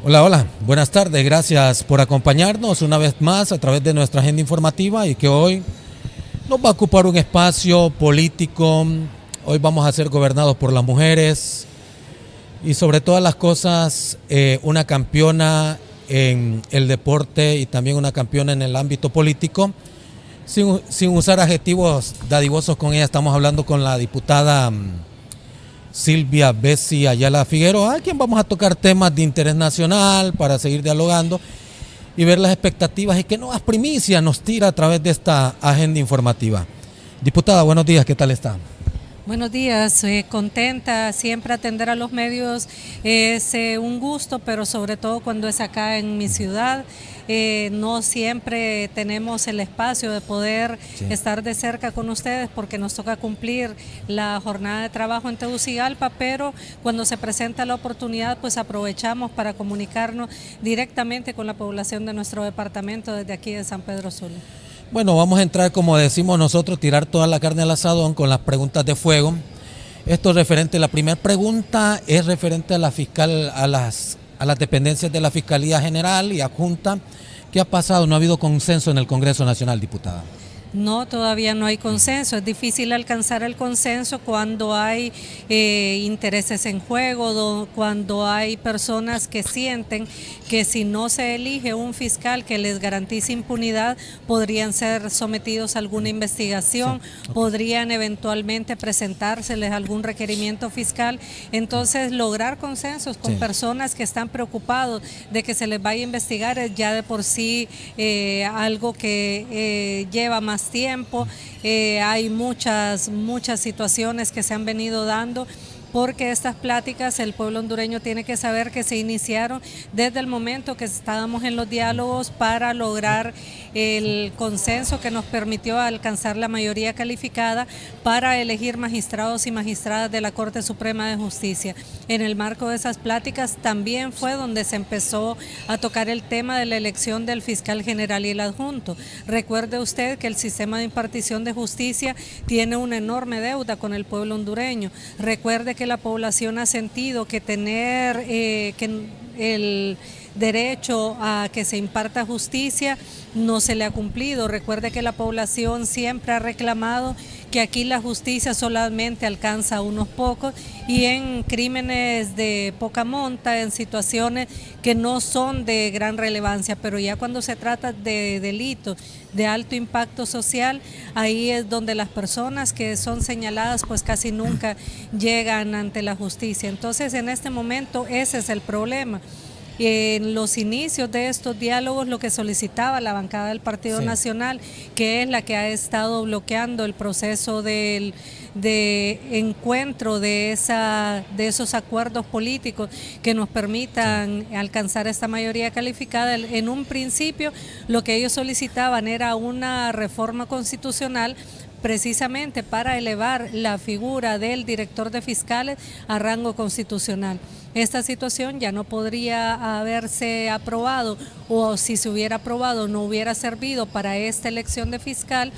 Hola, hola, buenas tardes, gracias por acompañarnos una vez más a través de nuestra agenda informativa y que hoy nos va a ocupar un espacio político. Hoy vamos a ser gobernados por las mujeres y sobre todas las cosas una campeona en el deporte y también una campeona en el ámbito político. Sin usar adjetivos dadivosos con ella, estamos hablando con la diputada Silvia Bessi Ayala Figueroa, a quien vamos a tocar temas de interés nacional para seguir dialogando y ver las expectativas y qué nuevas primicias nos tira a través de esta agenda informativa. Diputada, buenos días, ¿qué tal está? Buenos días, contenta, siempre atender a los medios es un gusto, pero sobre todo cuando es acá en mi ciudad. No siempre tenemos el espacio de poder estar de cerca con ustedes porque nos toca cumplir la jornada de trabajo en Tegucigalpa, pero cuando se presenta la oportunidad pues aprovechamos para comunicarnos directamente con la población de nuestro departamento desde aquí de San Pedro Sula. Bueno, vamos a entrar, como decimos nosotros, tirar toda la carne al asadón con las preguntas de fuego. Esto es referente, la primera pregunta es referente a la fiscal, a las dependencias de la Fiscalía General y Adjunta. ¿Qué ha pasado? No ha habido consenso en el Congreso Nacional, diputada. No, todavía no hay consenso. Es difícil alcanzar el consenso cuando hay intereses en juego, cuando hay personas que sienten que si no se elige un fiscal que les garantice impunidad, podrían ser sometidos a alguna investigación, podrían eventualmente presentárseles algún requerimiento fiscal. Entonces, lograr consensos con personas que están preocupados de que se les vaya a investigar es ya de por sí algo que lleva más tiempo. Hay muchas situaciones que se han venido dando porque estas pláticas el pueblo hondureño tiene que saber que se iniciaron desde el momento que estábamos en los diálogos para lograr el consenso que nos permitió alcanzar la mayoría calificada para elegir magistrados y magistradas de la Corte Suprema de Justicia. En el marco de esas pláticas también fue donde se empezó a tocar el tema de la elección del fiscal general y el adjunto. Recuerde usted que el sistema de impartición de justicia tiene una enorme deuda con el pueblo hondureño. Recuerde que la población ha sentido que tener que el derecho a que se imparta justicia no se le ha cumplido. Recuerde que la población siempre ha reclamado que aquí la justicia solamente alcanza a unos pocos y en crímenes de poca monta, en situaciones que no son de gran relevancia, pero ya cuando se trata de delitos de alto impacto social, ahí es donde las personas que son señaladas pues casi nunca llegan ante la justicia. Entonces en este momento ese es el problema. En los inicios de estos diálogos lo que solicitaba la bancada del Partido Nacional, que es la que ha estado bloqueando el proceso de encuentro de esos acuerdos políticos que nos permitan alcanzar esta mayoría calificada. En un principio lo que ellos solicitaban era una reforma constitucional precisamente para elevar la figura del director de fiscales a rango constitucional. Esta situación ya no podría haberse aprobado, o si se hubiera aprobado no hubiera servido para esta elección de fiscal.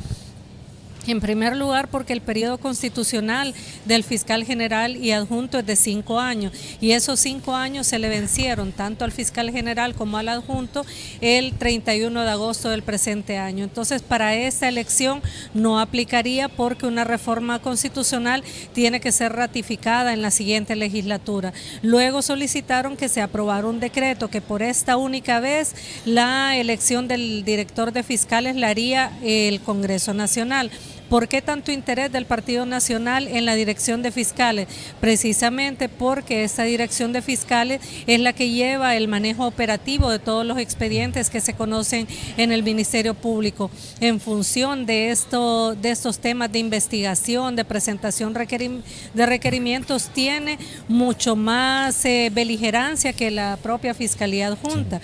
En primer lugar, porque el periodo constitucional del fiscal general y adjunto es de 5 años y esos 5 años se le vencieron tanto al fiscal general como al adjunto el 31 de agosto del presente año. Entonces, para esta elección no aplicaría porque una reforma constitucional tiene que ser ratificada en la siguiente legislatura. Luego solicitaron que se aprobara un decreto que por esta única vez la elección del director de fiscales la haría el Congreso Nacional. ¿Por qué tanto interés del Partido Nacional en la dirección de fiscales? Precisamente porque esta dirección de fiscales es la que lleva el manejo operativo de todos los expedientes que se conocen en el Ministerio Público. En función de estos temas de investigación, de presentación de requerimientos, tiene mucho más beligerancia que la propia Fiscalía Adjunta.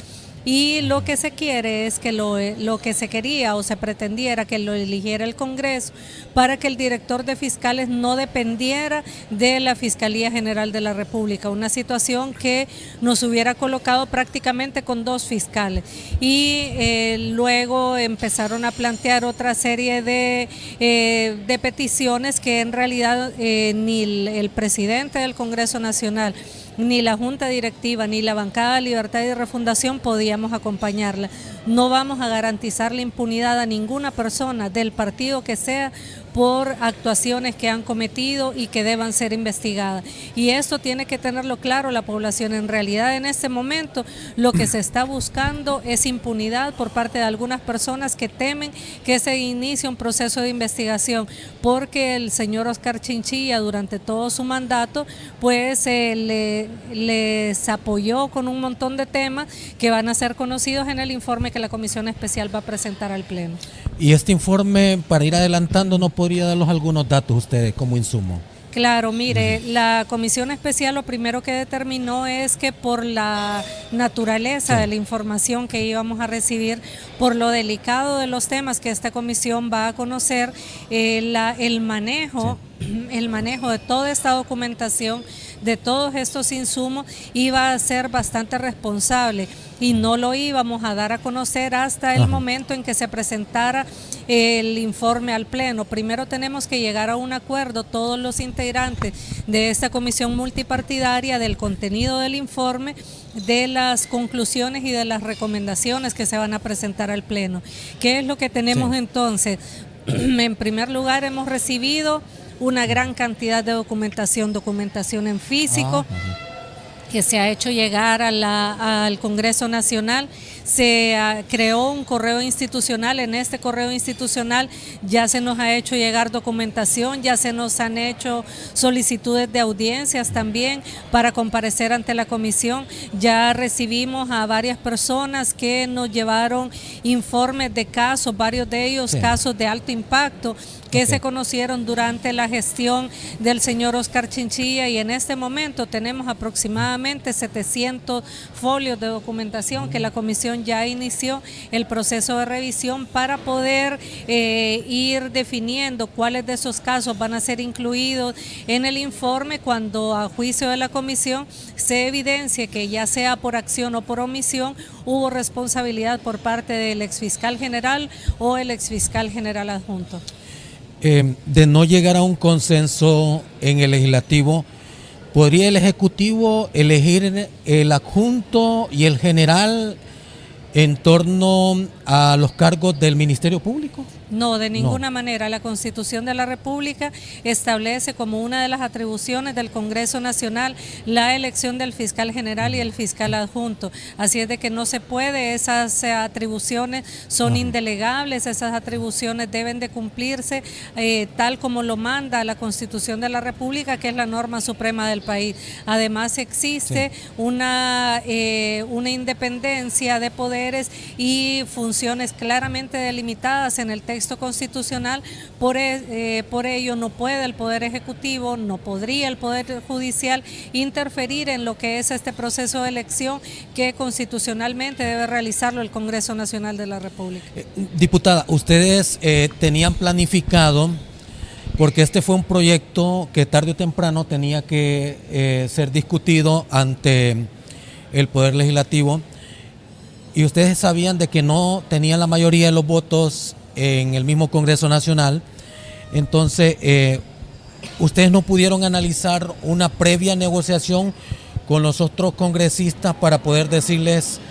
Y lo que se quiere es que lo que se quería o se pretendiera que lo eligiera el Congreso para que el director de fiscales no dependiera de la Fiscalía General de la República, una situación que nos hubiera colocado prácticamente con 2 fiscales. Y luego empezaron a plantear otra serie de peticiones que en realidad ni el presidente del Congreso Nacional ni la Junta Directiva, ni la bancada de Libertad y Refundación podíamos acompañarla. No vamos a garantizar la impunidad a ninguna persona del partido que sea por actuaciones que han cometido y que deban ser investigadas. Y esto tiene que tenerlo claro la población. En realidad, en este momento, lo que se está buscando es impunidad por parte de algunas personas que temen que se inicie un proceso de investigación, porque el señor Oscar Chinchilla, durante todo su mandato, pues les apoyó con un montón de temas que van a ser conocidos en el informe que la Comisión Especial va a presentar al Pleno. Y este informe, para ir adelantando, ¿no podría darnos algunos datos ustedes como insumo? Claro, mire, la Comisión Especial lo primero que determinó es que por la naturaleza de la información que íbamos a recibir, por lo delicado de los temas que esta comisión va a conocer, el manejo de toda esta documentación, de todos estos insumos, iba a ser bastante responsable y no lo íbamos a dar a conocer hasta el momento en que se presentara el informe al Pleno. Primero tenemos que llegar a un acuerdo todos los integrantes de esta comisión multipartidaria del contenido del informe, de las conclusiones y de las recomendaciones que se van a presentar al Pleno. ¿Qué es lo que tenemos entonces? En primer lugar, hemos recibido una gran cantidad de documentación en físico, que se ha hecho llegar al Congreso Nacional. Se creó un correo institucional. En este correo institucional ya se nos ha hecho llegar documentación, ya se nos han hecho solicitudes de audiencias también para comparecer ante la comisión. Ya recibimos a varias personas que nos llevaron informes de casos, varios de ellos casos de alto impacto, que se conocieron durante la gestión del señor Oscar Chinchilla, y en este momento tenemos aproximadamente 700 folios de documentación que la comisión ya inició el proceso de revisión para poder ir definiendo cuáles de esos casos van a ser incluidos en el informe cuando, a juicio de la comisión, se evidencie que, ya sea por acción o por omisión, hubo responsabilidad por parte del exfiscal general o el exfiscal general adjunto. De no llegar a un consenso en el legislativo, ¿podría el Ejecutivo elegir el adjunto y el general en torno a los cargos del Ministerio Público? No, de ninguna manera. La Constitución de la República establece como una de las atribuciones del Congreso Nacional la elección del fiscal general y el fiscal adjunto. Así es de que no se puede, esas atribuciones son indelegables, esas atribuciones deben de cumplirse tal como lo manda la Constitución de la República, que es la norma suprema del país. Además existe una independencia de poderes y funciones claramente delimitadas en el texto constitucional. Por ello no puede el Poder Ejecutivo, no podría el Poder Judicial interferir en lo que es este proceso de elección que constitucionalmente debe realizarlo el Congreso Nacional de la República. Diputada, ustedes tenían planificado, porque este fue un proyecto que tarde o temprano tenía que ser discutido ante el Poder Legislativo, y ustedes sabían de que no tenían la mayoría de los votos en el mismo Congreso Nacional. Entonces, ustedes no pudieron analizar una previa negociación con los otros congresistas para poder decirles,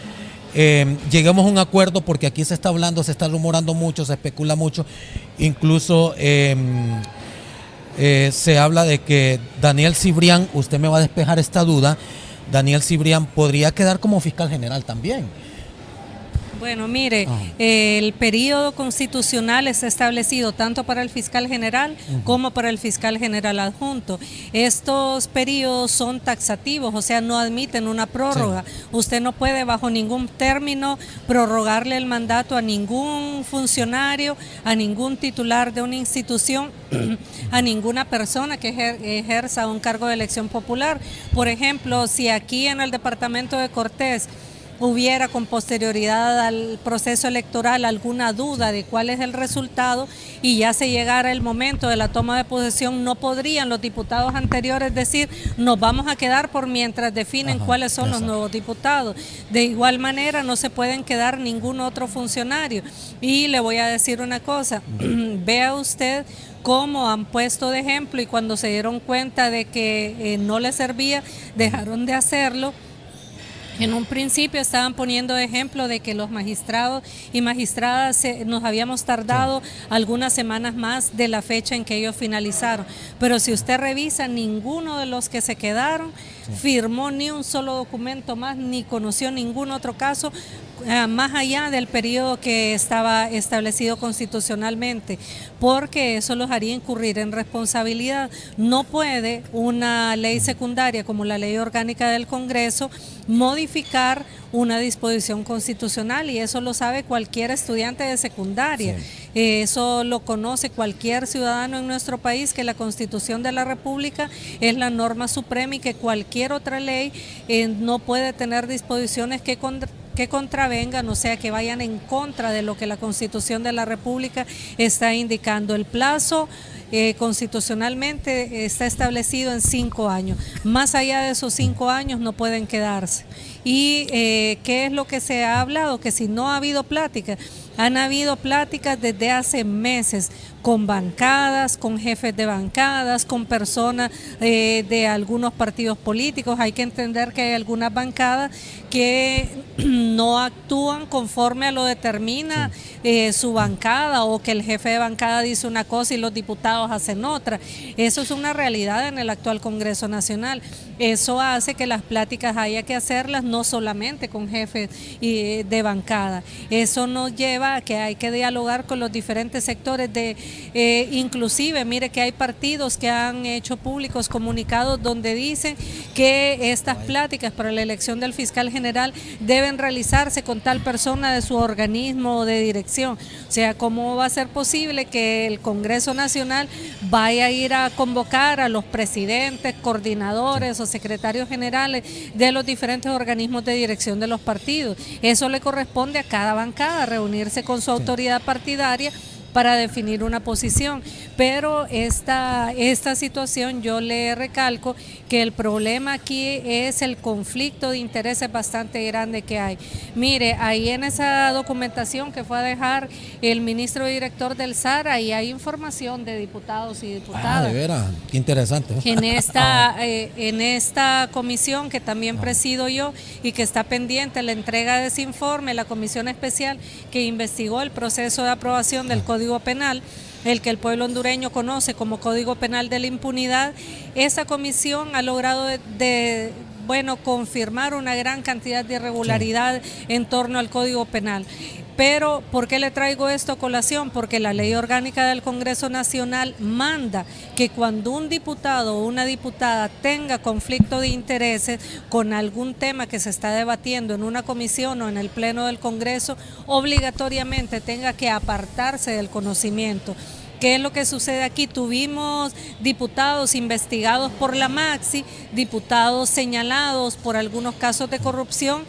lleguemos a un acuerdo, porque aquí se está hablando, se está rumorando mucho, se especula mucho, incluso se habla de que Daniel Cibrián, usted me va a despejar esta duda, Daniel Cibrián podría quedar como fiscal general también. Bueno, mire, el periodo constitucional está establecido tanto para el fiscal general como para el fiscal general adjunto. Estos periodos son taxativos, o sea, no admiten una prórroga. Usted no puede bajo ningún término prorrogarle el mandato a ningún funcionario, a ningún titular de una institución, a ninguna persona que ejerza un cargo de elección popular. Por ejemplo, si aquí en el departamento de Cortés hubiera con posterioridad al proceso electoral alguna duda de cuál es el resultado y ya se llegara el momento de la toma de posesión, no podrían los diputados anteriores decir nos vamos a quedar por mientras definen cuáles son los nuevos diputados. De igual manera no se pueden quedar ningún otro funcionario. Y le voy a decir una cosa, vea usted cómo han puesto de ejemplo y cuando se dieron cuenta de que no les servía, dejaron de hacerlo. En un principio estaban poniendo de ejemplo de que los magistrados y magistradas nos habíamos tardado algunas semanas más de la fecha en que ellos finalizaron. Pero si usted revisa, ninguno de los que se quedaron firmó ni un solo documento más, ni conoció ningún otro caso más allá del periodo que estaba establecido constitucionalmente, porque eso los haría incurrir en responsabilidad. No puede una ley secundaria como la Ley Orgánica del Congreso modificar una disposición constitucional, y eso lo sabe cualquier estudiante de secundaria. Eso lo conoce cualquier ciudadano en nuestro país, que la Constitución de la República es la norma suprema y que cualquier otra ley no puede tener disposiciones que contravengan, o sea, que vayan en contra de lo que la Constitución de la República está indicando. El plazo constitucionalmente está establecido en 5 años. Más allá de esos 5 años no pueden quedarse. ¿Y qué es lo que se ha hablado? Que si no ha habido pláticas, han habido pláticas desde hace meses con bancadas, con jefes de bancadas, con personas de algunos partidos políticos. Hay que entender que hay algunas bancadas que no actúan conforme a lo determina su bancada, o que el jefe de bancada dice una cosa y los diputados hacen otra. Eso es una realidad en el actual Congreso Nacional. Eso hace que las pláticas haya que hacerlas no solamente con jefes de bancada. Eso nos lleva a que hay que dialogar con los diferentes sectores inclusive, mire que hay partidos que han hecho públicos comunicados donde dicen que estas pláticas para la elección del fiscal general deben realizarse con tal persona de su organismo de dirección. O sea, ¿cómo va a ser posible que el Congreso Nacional vaya a ir a convocar a los presidentes, coordinadores o secretarios generales de los diferentes organismos de dirección de los partidos? Eso le corresponde a cada bancada, reunirse con su autoridad partidaria para definir una posición. Pero esta situación, yo le recalco que el problema aquí es el conflicto de intereses bastante grande que hay. Mire, ahí en esa documentación que fue a dejar el ministro director del SAR, ahí hay información de diputados y diputadas. De veras, qué interesante. En esta comisión que también presido yo y que está pendiente la entrega de ese informe, la comisión especial que investigó el proceso de aprobación del Código Penal, el que el pueblo hondureño conoce como Código Penal de la Impunidad. Esa comisión ha logrado confirmar una gran cantidad de irregularidad en torno al Código Penal. Pero, ¿por qué le traigo esto a colación? Porque la Ley Orgánica del Congreso Nacional manda que cuando un diputado o una diputada tenga conflicto de intereses con algún tema que se está debatiendo en una comisión o en el Pleno del Congreso, obligatoriamente tenga que apartarse del conocimiento. ¿Qué es lo que sucede aquí? Tuvimos diputados investigados por la Maxi, diputados señalados por algunos casos de corrupción,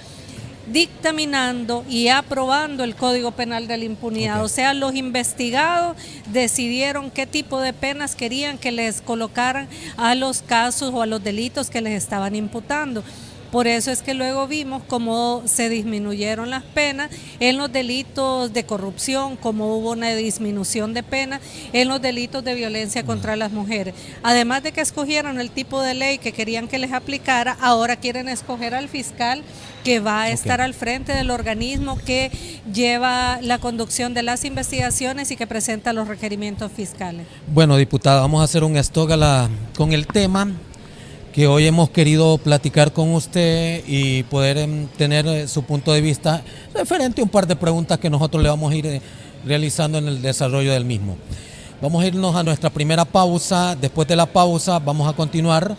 dictaminando y aprobando el Código Penal de la Impunidad. O sea, los investigados decidieron qué tipo de penas querían que les colocaran a los casos o a los delitos que les estaban imputando. Por eso es que luego vimos cómo se disminuyeron las penas en los delitos de corrupción, cómo hubo una disminución de penas en los delitos de violencia contra las mujeres. Además de que escogieron el tipo de ley que querían que les aplicara, ahora quieren escoger al fiscal que va a estar al frente del organismo que lleva la conducción de las investigaciones y que presenta los requerimientos fiscales. Bueno, diputada, vamos a hacer un stop con el tema que hoy hemos querido platicar con usted y poder tener su punto de vista referente a un par de preguntas que nosotros le vamos a ir realizando en el desarrollo del mismo. Vamos a irnos a nuestra primera pausa. Después de la pausa vamos a continuar.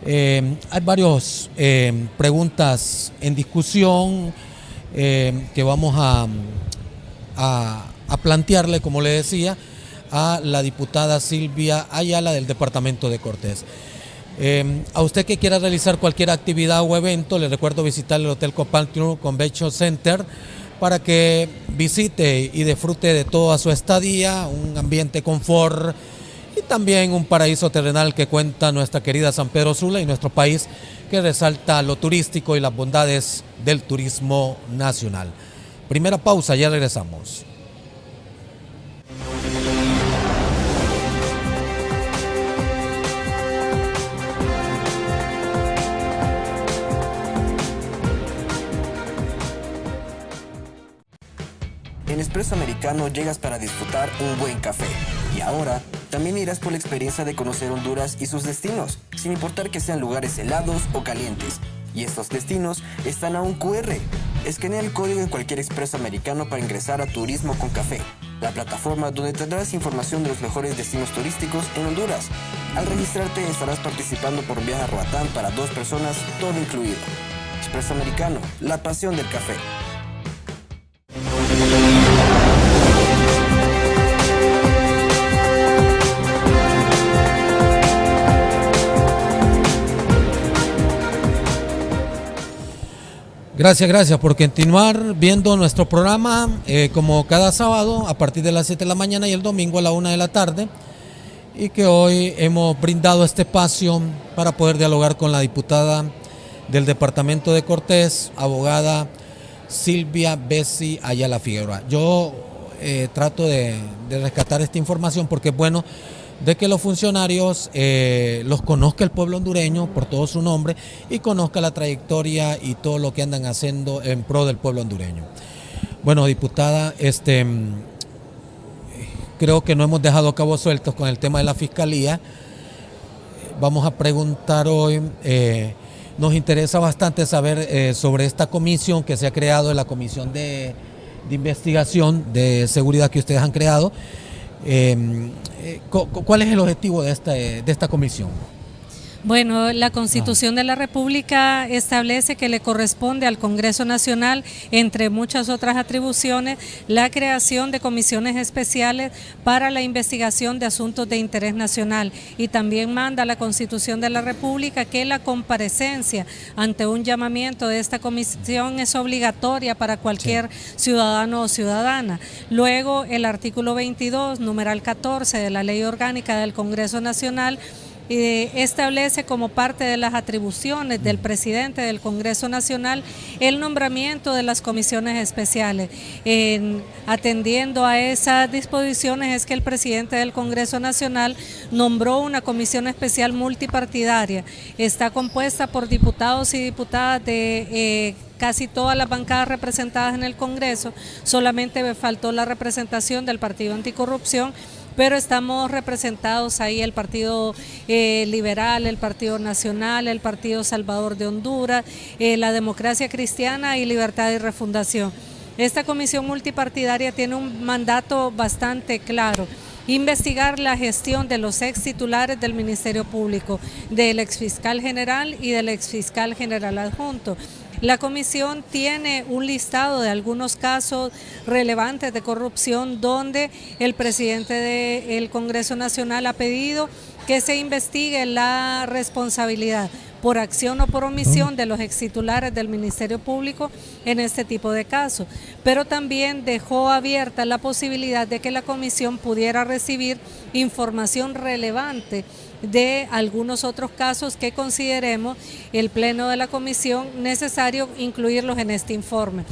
Hay varias preguntas en discusión que vamos a plantearle, como le decía, a la diputada Silvia Ayala del departamento de Cortés. A usted que quiera realizar cualquier actividad o evento, le recuerdo visitar el Hotel Copal Convention Center para que visite y disfrute de toda su estadía, un ambiente de confort y también un paraíso terrenal que cuenta nuestra querida San Pedro Sula y nuestro país, que resalta lo turístico y las bondades del turismo nacional. Primera pausa, ya regresamos. Expreso Americano llegas para disfrutar un buen café. Y ahora, también irás por la experiencia de conocer Honduras y sus destinos, sin importar que sean lugares helados o calientes. Y estos destinos están a un QR. Escanea el código en cualquier Expreso Americano para ingresar a Turismo con Café, la plataforma donde tendrás información de los mejores destinos turísticos en Honduras. Al registrarte estarás participando por un viaje a Roatán para 2 personas, todo incluido. Expreso Americano, la pasión del café. Gracias por continuar viendo nuestro programa como cada sábado a partir de las 7 de la mañana y el domingo a la 1 de la tarde, y que hoy hemos brindado este espacio para poder dialogar con la diputada del departamento de Cortés, abogada Silvia Bessi Ayala Figueroa. Yo trato de rescatar esta información porque es bueno de que los funcionarios los conozca el pueblo hondureño por todo su nombre y conozca la trayectoria y todo lo que andan haciendo en pro del pueblo hondureño. Bueno, diputada, creo que no hemos dejado cabos sueltos con el tema de la fiscalía. Vamos a preguntar hoy, nos interesa bastante saber sobre esta comisión que se ha creado, la comisión de investigación de seguridad que ustedes han creado. ¿Cuál es el objetivo de esta comisión? Bueno, la Constitución de la República establece que le corresponde al Congreso Nacional, entre muchas otras atribuciones, la creación de comisiones especiales para la investigación de asuntos de interés nacional, y también manda la Constitución de la República que la comparecencia ante un llamamiento de esta comisión es obligatoria para cualquier ciudadano o ciudadana. Luego, el artículo 22, numeral 14 de la Ley Orgánica del Congreso Nacional establece como parte de las atribuciones del presidente del Congreso Nacional el nombramiento de las comisiones especiales. Atendiendo a esas disposiciones es que el presidente del Congreso Nacional nombró una comisión especial multipartidaria. Está compuesta por diputados y diputadas de casi todas las bancadas representadas en el Congreso. Solamente me faltó la representación del Partido Anticorrupción, pero estamos representados ahí el Partido Liberal, el Partido Nacional, el Partido Salvador de Honduras, la Democracia Cristiana y Libertad y Refundación. Esta comisión multipartidaria tiene un mandato bastante claro: investigar la gestión de los ex titulares del Ministerio Público, del exfiscal general y del exfiscal general adjunto. La comisión tiene un listado de algunos casos relevantes de corrupción donde el presidente del Congreso Nacional ha pedido que se investigue la responsabilidad por acción o por omisión de los extitulares del Ministerio Público en este tipo de casos, pero también dejó abierta la posibilidad de que la comisión pudiera recibir información relevante de algunos otros casos que consideremos el Pleno de la Comisión necesario incluirlos en este informe.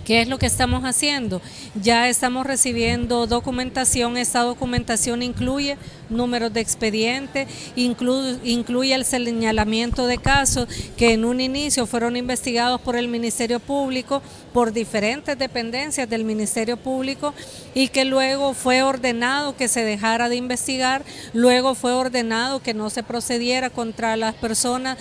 ¿Qué es lo que estamos haciendo? Ya estamos recibiendo documentación. Esta documentación incluye números de expediente, incluye el señalamiento de casos que en un inicio fueron investigados por el Ministerio Público, por diferentes dependencias del Ministerio Público, y que luego fue ordenado que se dejara de investigar, luego fue ordenado que no se procediera contra las personas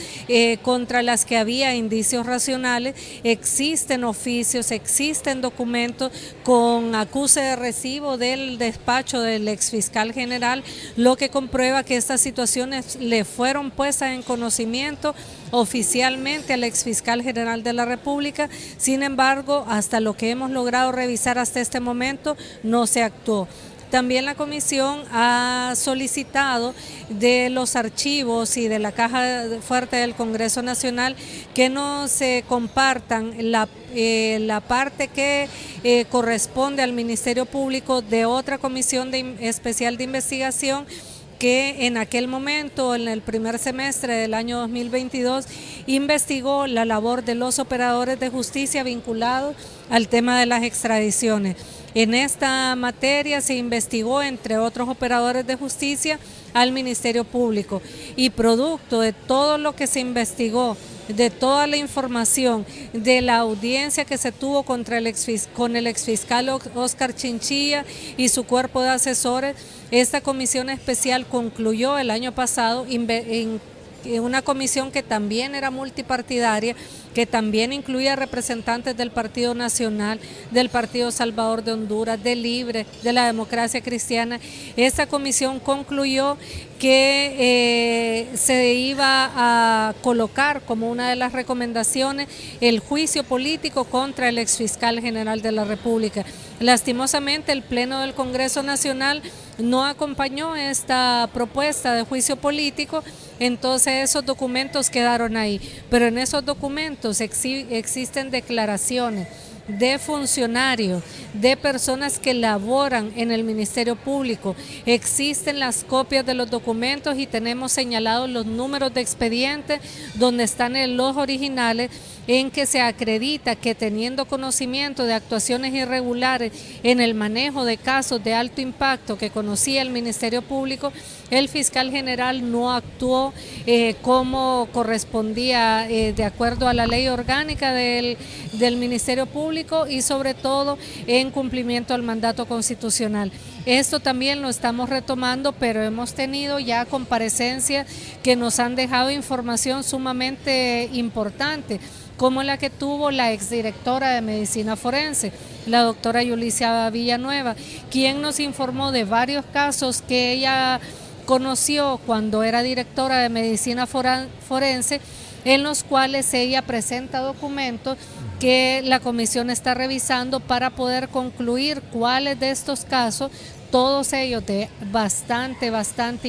contra las que había indicios racionales. Existen oficios, existen documentos con acuse de recibo del despacho del exfiscal general, lo que comprueba que estas situaciones le fueron puestas en conocimiento oficialmente al exfiscal general de la República. Sin embargo, hasta lo que hemos logrado revisar hasta este momento, no se actuó. También la comisión ha solicitado de los archivos y de la caja fuerte del Congreso Nacional que no se compartan la parte que corresponde al Ministerio Público de otra comisión especial de investigación que en aquel momento, en el primer semestre del año 2022, investigó la labor de los operadores de justicia vinculados al tema de las extradiciones. En esta materia se investigó, entre otros operadores de justicia, al Ministerio Público, y producto de todo lo que se investigó de toda la información de la audiencia que se tuvo con el exfiscal Oscar Chinchilla y su cuerpo de asesores, esta comisión especial concluyó el año pasado en una comisión que también era multipartidaria, que también incluía representantes del Partido Nacional, del Partido Salvador de Honduras, de Libre, de la Democracia Cristiana. Esta comisión concluyó que se iba a colocar como una de las recomendaciones el juicio político contra el exfiscal general de la República. Lastimosamente, el Pleno del Congreso Nacional no acompañó esta propuesta de juicio político, entonces esos documentos quedaron ahí. Pero en esos documentos existen declaraciones de funcionarios, de personas que laboran en el Ministerio Público. Existen las copias de los documentos y tenemos señalados los números de expedientes donde están los originales, en que se acredita que teniendo conocimiento de actuaciones irregulares en el manejo de casos de alto impacto que conocía el Ministerio Público, el fiscal general no actuó como correspondía de acuerdo a la ley orgánica del Ministerio Público y sobre todo en cumplimiento al mandato constitucional. Esto también lo estamos retomando, pero hemos tenido ya comparecencias que nos han dejado información sumamente importante, como la que tuvo la exdirectora de Medicina Forense, la doctora Yulicia Villanueva, quien nos informó de varios casos que ella conoció cuando era directora de Medicina Forense, en los cuales ella presenta documentos que la comisión está revisando para poder concluir cuáles de estos casos, todos ellos de bastante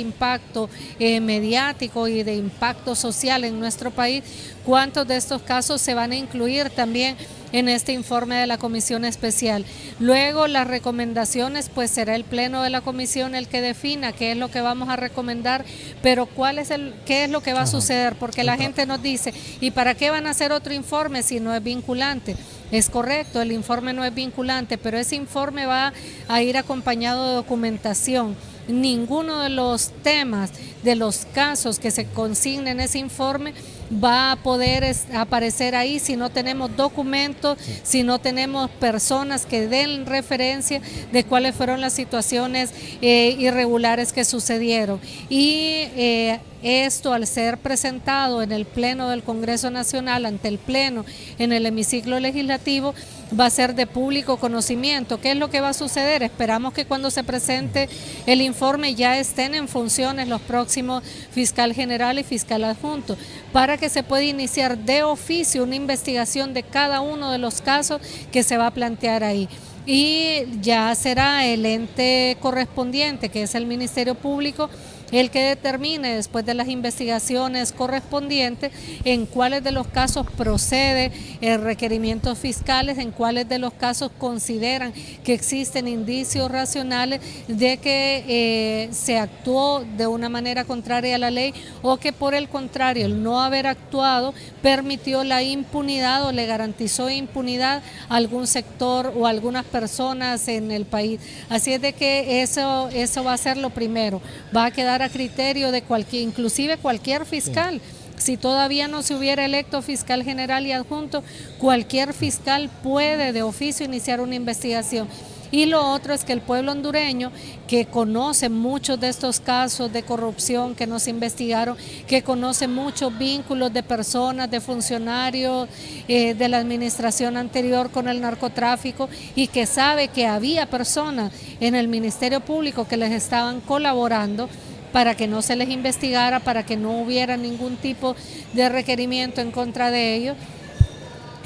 impacto mediático y de impacto social en nuestro país, cuántos de estos casos se van a incluir también en este informe de la comisión especial. Luego las recomendaciones, pues será el pleno de la comisión el que defina qué es lo que vamos a recomendar, pero qué es lo que va a suceder, porque la gente nos dice, ¿y para qué van a hacer otro informe si no es vinculante? Es correcto, el informe no es vinculante, pero ese informe va a ir acompañado de documentación. Ninguno de los temas, de los casos que se consignen en ese informe va a poder aparecer ahí si no tenemos documentos, si no tenemos personas que den referencia de cuáles fueron las situaciones irregulares que sucedieron. Y esto, al ser presentado en el Pleno del Congreso Nacional, ante el Pleno, en el hemiciclo legislativo, va a ser de público conocimiento. ¿Qué es lo que va a suceder? Esperamos que cuando se presente el informe ya estén en funciones los próximos fiscal general y fiscal adjunto, para que se pueda iniciar de oficio una investigación de cada uno de los casos que se va a plantear ahí. Y ya será el ente correspondiente, que es el Ministerio Público, el que determine después de las investigaciones correspondientes en cuáles de los casos procede requerimientos fiscales, en cuáles de los casos consideran que existen indicios racionales de que se actuó de una manera contraria a la ley o que por el contrario el no haber actuado permitió la impunidad o le garantizó impunidad a algún sector o a algunas personas en el país. Así es de que eso va a ser lo primero, va a quedar a criterio de inclusive cualquier fiscal. Si todavía no se hubiera electo fiscal general y adjunto, cualquier fiscal puede de oficio iniciar una investigación. Y lo otro es que el pueblo hondureño, que conoce muchos de estos casos de corrupción que nos investigaron, que conoce muchos vínculos de personas, de funcionarios de la administración anterior con el narcotráfico y que sabe que había personas en el Ministerio Público que les estaban colaborando para que no se les investigara, para que no hubiera ningún tipo de requerimiento en contra de ellos.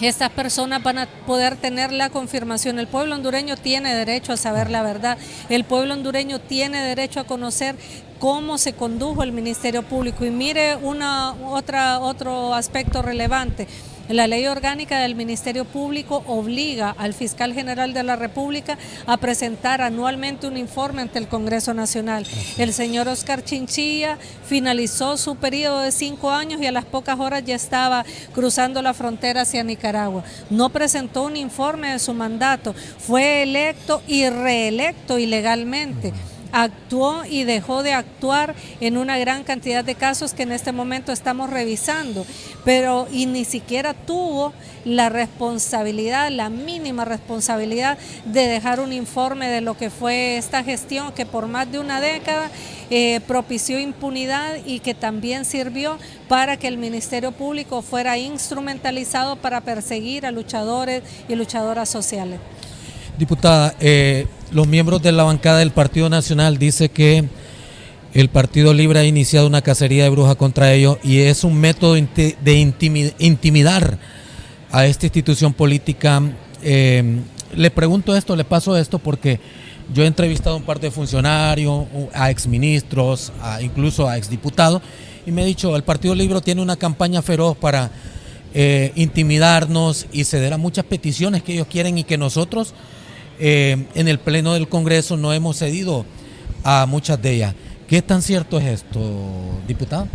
Estas personas van a poder tener la confirmación. El pueblo hondureño tiene derecho a saber la verdad. El pueblo hondureño tiene derecho a conocer cómo se condujo el Ministerio Público. Y mire otro aspecto relevante. La ley orgánica del Ministerio Público obliga al fiscal general de la República a presentar anualmente un informe ante el Congreso Nacional. El señor Oscar Chinchilla finalizó su periodo de 5 años y a las pocas horas ya estaba cruzando la frontera hacia Nicaragua. No presentó un informe de su mandato, fue electo y reelecto ilegalmente. actuó y dejó de actuar en una gran cantidad de casos que en este momento estamos revisando, pero y ni siquiera tuvo la responsabilidad, la mínima responsabilidad de dejar un informe de lo que fue esta gestión que por más de una década propició impunidad y que también sirvió para que el Ministerio Público fuera instrumentalizado para perseguir a luchadores y luchadoras sociales. Diputada, los miembros de la bancada del Partido Nacional dicen que el Partido Libre ha iniciado una cacería de brujas contra ellos y es un método de intimidar a esta institución política. Le pregunto esto, le paso esto porque yo he entrevistado a un par de funcionarios, a exministros, incluso a exdiputados, y me ha dicho, el Partido Libre tiene una campaña feroz para intimidarnos y ceder a muchas peticiones que ellos quieren y que nosotros en el Pleno del Congreso no hemos cedido a muchas de ellas. ¿Qué tan cierto es esto, diputada?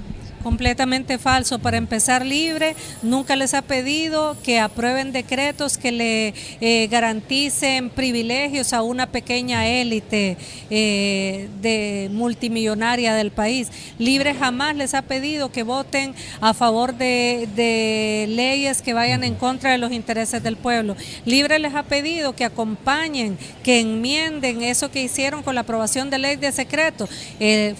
Completamente falso. Para empezar, Libre nunca les ha pedido que aprueben decretos que le garanticen privilegios a una pequeña élite de multimillonaria del país. Libre jamás les ha pedido que voten a favor de leyes que vayan en contra de los intereses del pueblo. Libre les ha pedido que acompañen, que enmienden eso que hicieron con la aprobación de ley de secreto.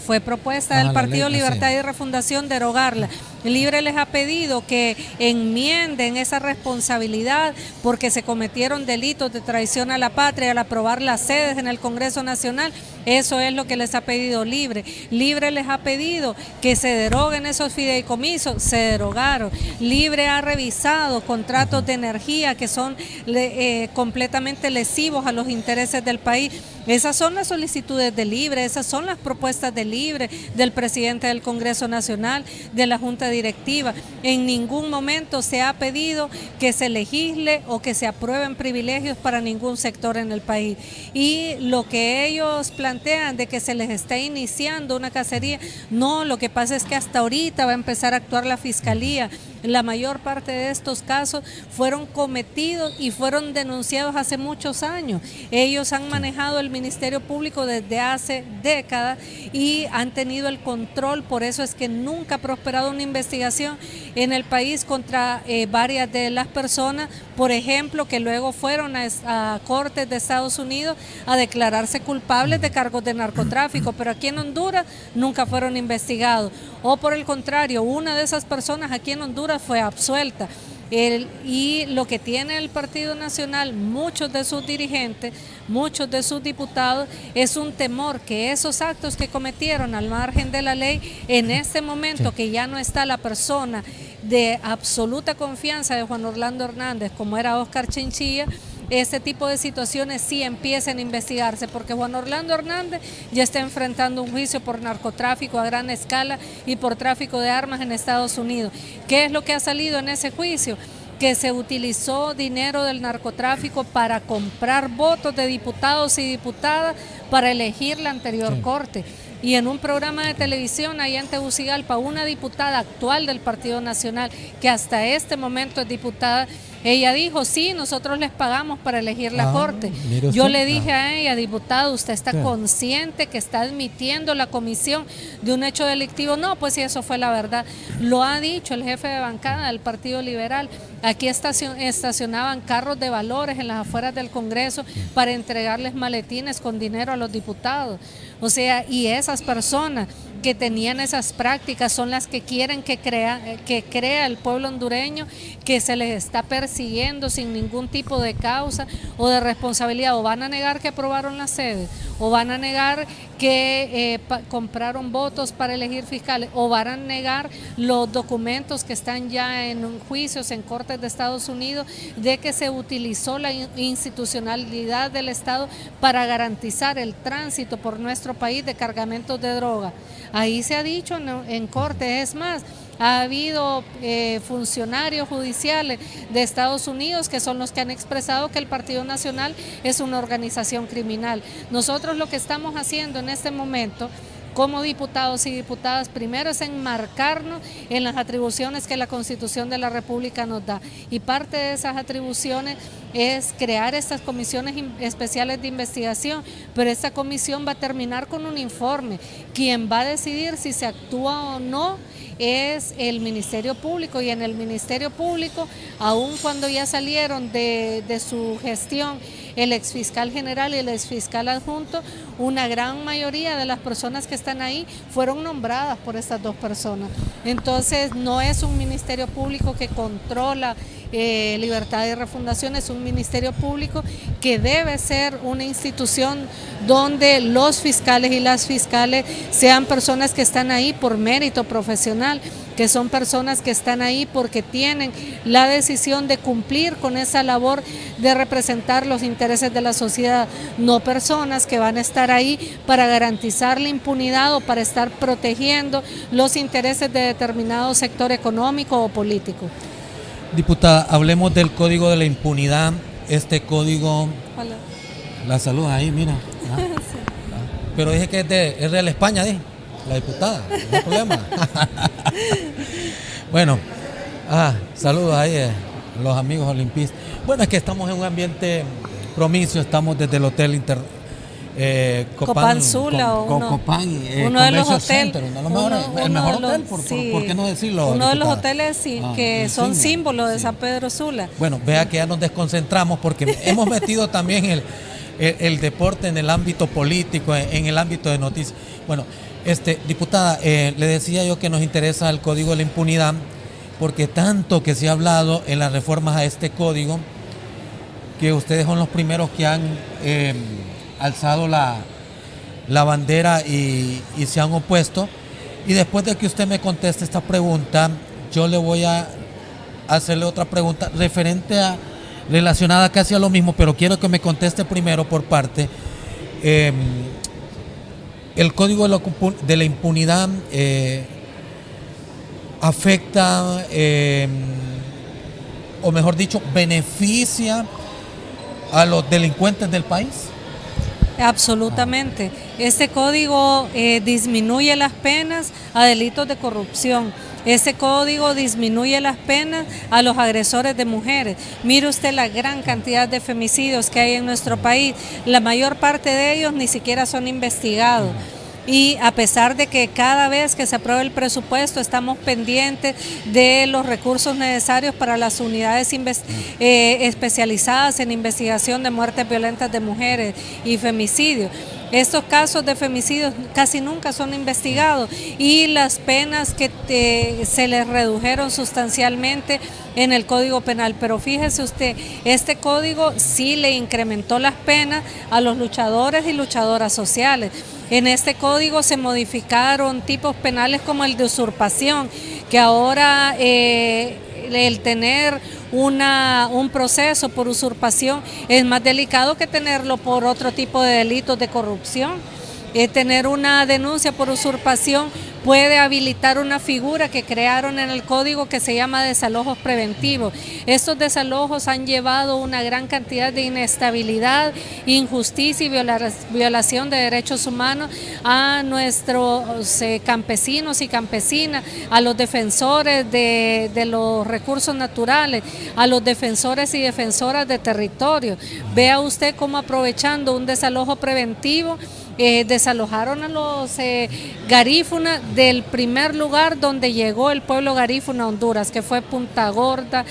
Fue propuesta del Partido Libertad y Refundación derogarla. Libre les ha pedido que enmienden esa responsabilidad porque se cometieron delitos de traición a la patria al aprobar las sedes en el Congreso Nacional. Eso es lo que les ha pedido Libre. Libre les ha pedido que se deroguen esos fideicomisos, se derogaron. Libre ha revisado contratos de energía que son completamente lesivos a los intereses del país. Esas son las solicitudes de Libre, esas son las propuestas de Libre, del presidente del Congreso Nacional, de la Junta Directiva. En ningún momento se ha pedido que se legisle o que se aprueben privilegios para ningún sector en el país. Y lo que ellos plantean de que se les está iniciando una cacería, no, lo que pasa es que hasta ahorita va a empezar a actuar la Fiscalía. La mayor parte de estos casos fueron cometidos y fueron denunciados hace muchos años. Ellos han manejado el Ministerio Público desde hace décadas y han tenido el control, por eso es que nunca ha prosperado una investigación en el país contra varias de las personas, por ejemplo, que luego fueron a cortes de Estados Unidos a declararse culpables de cargos de narcotráfico, pero aquí en Honduras nunca fueron investigados. O por el contrario, una de esas personas aquí en Honduras fue absuelta. Y lo que tiene el Partido Nacional, muchos de sus dirigentes, muchos de sus diputados, es un temor que esos actos que cometieron al margen de la ley, en este momento que ya no está la persona de absoluta confianza de Juan Orlando Hernández, como era Óscar Chinchilla, este tipo de situaciones sí empiecen a investigarse, porque Juan Orlando Hernández ya está enfrentando un juicio por narcotráfico a gran escala y por tráfico de armas en Estados Unidos. ¿Qué es lo que ha salido en ese juicio? Que se utilizó dinero del narcotráfico para comprar votos de diputados y diputadas para elegir la anterior corte. Y en un programa de televisión allá en Tegucigalpa, una diputada actual del Partido Nacional, que hasta este momento es diputada, ella dijo, sí, nosotros les pagamos para elegir la corte. Yo le dije a ella, diputado, ¿usted está consciente que está admitiendo la comisión de un hecho delictivo? No, pues sí, eso fue la verdad. Lo ha dicho el jefe de bancada del Partido Liberal. Aquí estacionaban carros de valores en las afueras del Congreso para entregarles maletines con dinero a los diputados. O sea, y esas personas que tenían esas prácticas son las que quieren que crea el pueblo hondureño que se les está persiguiendo sin ningún tipo de causa o de responsabilidad. O van a negar que aprobaron la sede, o van a negar que compraron votos para elegir fiscales, o van a negar los documentos que están ya en juicios en cortes de Estados Unidos de que se utilizó la institucionalidad del Estado para garantizar el tránsito por nuestro país de cargamentos de droga. Ahí se ha dicho en corte, es más, ha habido funcionarios judiciales de Estados Unidos que son los que han expresado que el Partido Nacional es una organización criminal. Nosotros lo que estamos haciendo en este momento como diputados y diputadas, primero es enmarcarnos en las atribuciones que la Constitución de la República nos da, y parte de esas atribuciones es crear estas comisiones especiales de investigación, pero esta comisión va a terminar con un informe. Quien va a decidir si se actúa o no es el Ministerio Público, y en el Ministerio Público, aun cuando ya salieron de su gestión el exfiscal general y el exfiscal adjunto, una gran mayoría de las personas que están ahí fueron nombradas por estas dos personas. Entonces no es un Ministerio Público que controla Libertad y Refundación, es un Ministerio Público que debe ser una institución donde los fiscales y las fiscales sean personas que están ahí por mérito profesional, que son personas que están ahí porque tienen la decisión de cumplir con esa labor de representar los intereses de la sociedad, no personas que van a estar ahí para garantizar la impunidad o para estar protegiendo los intereses de determinado sector económico o político. Diputada, hablemos del Código de la Impunidad. Este código... Hola. La salud ahí, mira. ¿Ah? Sí. Pero dije que es de la España, la diputada, no hay problema. Bueno, saludos ahí a los amigos olimpistas. Bueno, es que estamos en un ambiente promicio, estamos desde el Hotel Copán Sula, uno de los hoteles, el mejor hotel, ¿por qué no decirlo? Uno de los hoteles que son símbolos de San Pedro Sula. Bueno, vea que ya nos desconcentramos porque hemos metido también el deporte en el ámbito político, en el ámbito de noticias. Bueno, diputada, le decía yo que nos interesa el Código de la Impunidad porque tanto que se ha hablado en las reformas a este código, que ustedes son los primeros que han alzado la bandera y se han opuesto. Y después de que usted me conteste esta pregunta, yo le voy a hacerle otra pregunta relacionada casi a lo mismo, pero quiero que me conteste primero por parte. El Código de la Impunidad afecta, o mejor dicho, beneficia a los delincuentes del país. Absolutamente. Este código disminuye las penas a delitos de corrupción. Este código disminuye las penas a los agresores de mujeres. Mire usted la gran cantidad de femicidios que hay en nuestro país. La mayor parte de ellos ni siquiera son investigados. Y a pesar de que cada vez que se aprueba el presupuesto estamos pendientes de los recursos necesarios para las unidades especializadas en investigación de muertes violentas de mujeres y femicidios. Estos casos de femicidios casi nunca son investigados y las penas que se les redujeron sustancialmente en el Código Penal. Pero fíjese usted, este código sí le incrementó las penas a los luchadores y luchadoras sociales. En este código se modificaron tipos penales como el de usurpación, que ahora el tener un proceso por usurpación es más delicado que tenerlo por otro tipo de delitos de corrupción. Tener una denuncia por usurpación puede habilitar una figura que crearon en el código que se llama desalojos preventivos. Estos desalojos han llevado una gran cantidad de inestabilidad, injusticia y violación de derechos humanos a nuestros campesinos y campesinas, a los defensores de los recursos naturales, a los defensores y defensoras de territorio. Vea usted cómo aprovechando un desalojo preventivo, desalojaron a los garífunas del primer lugar donde llegó el pueblo garífuna a Honduras, que fue Punta Gorda,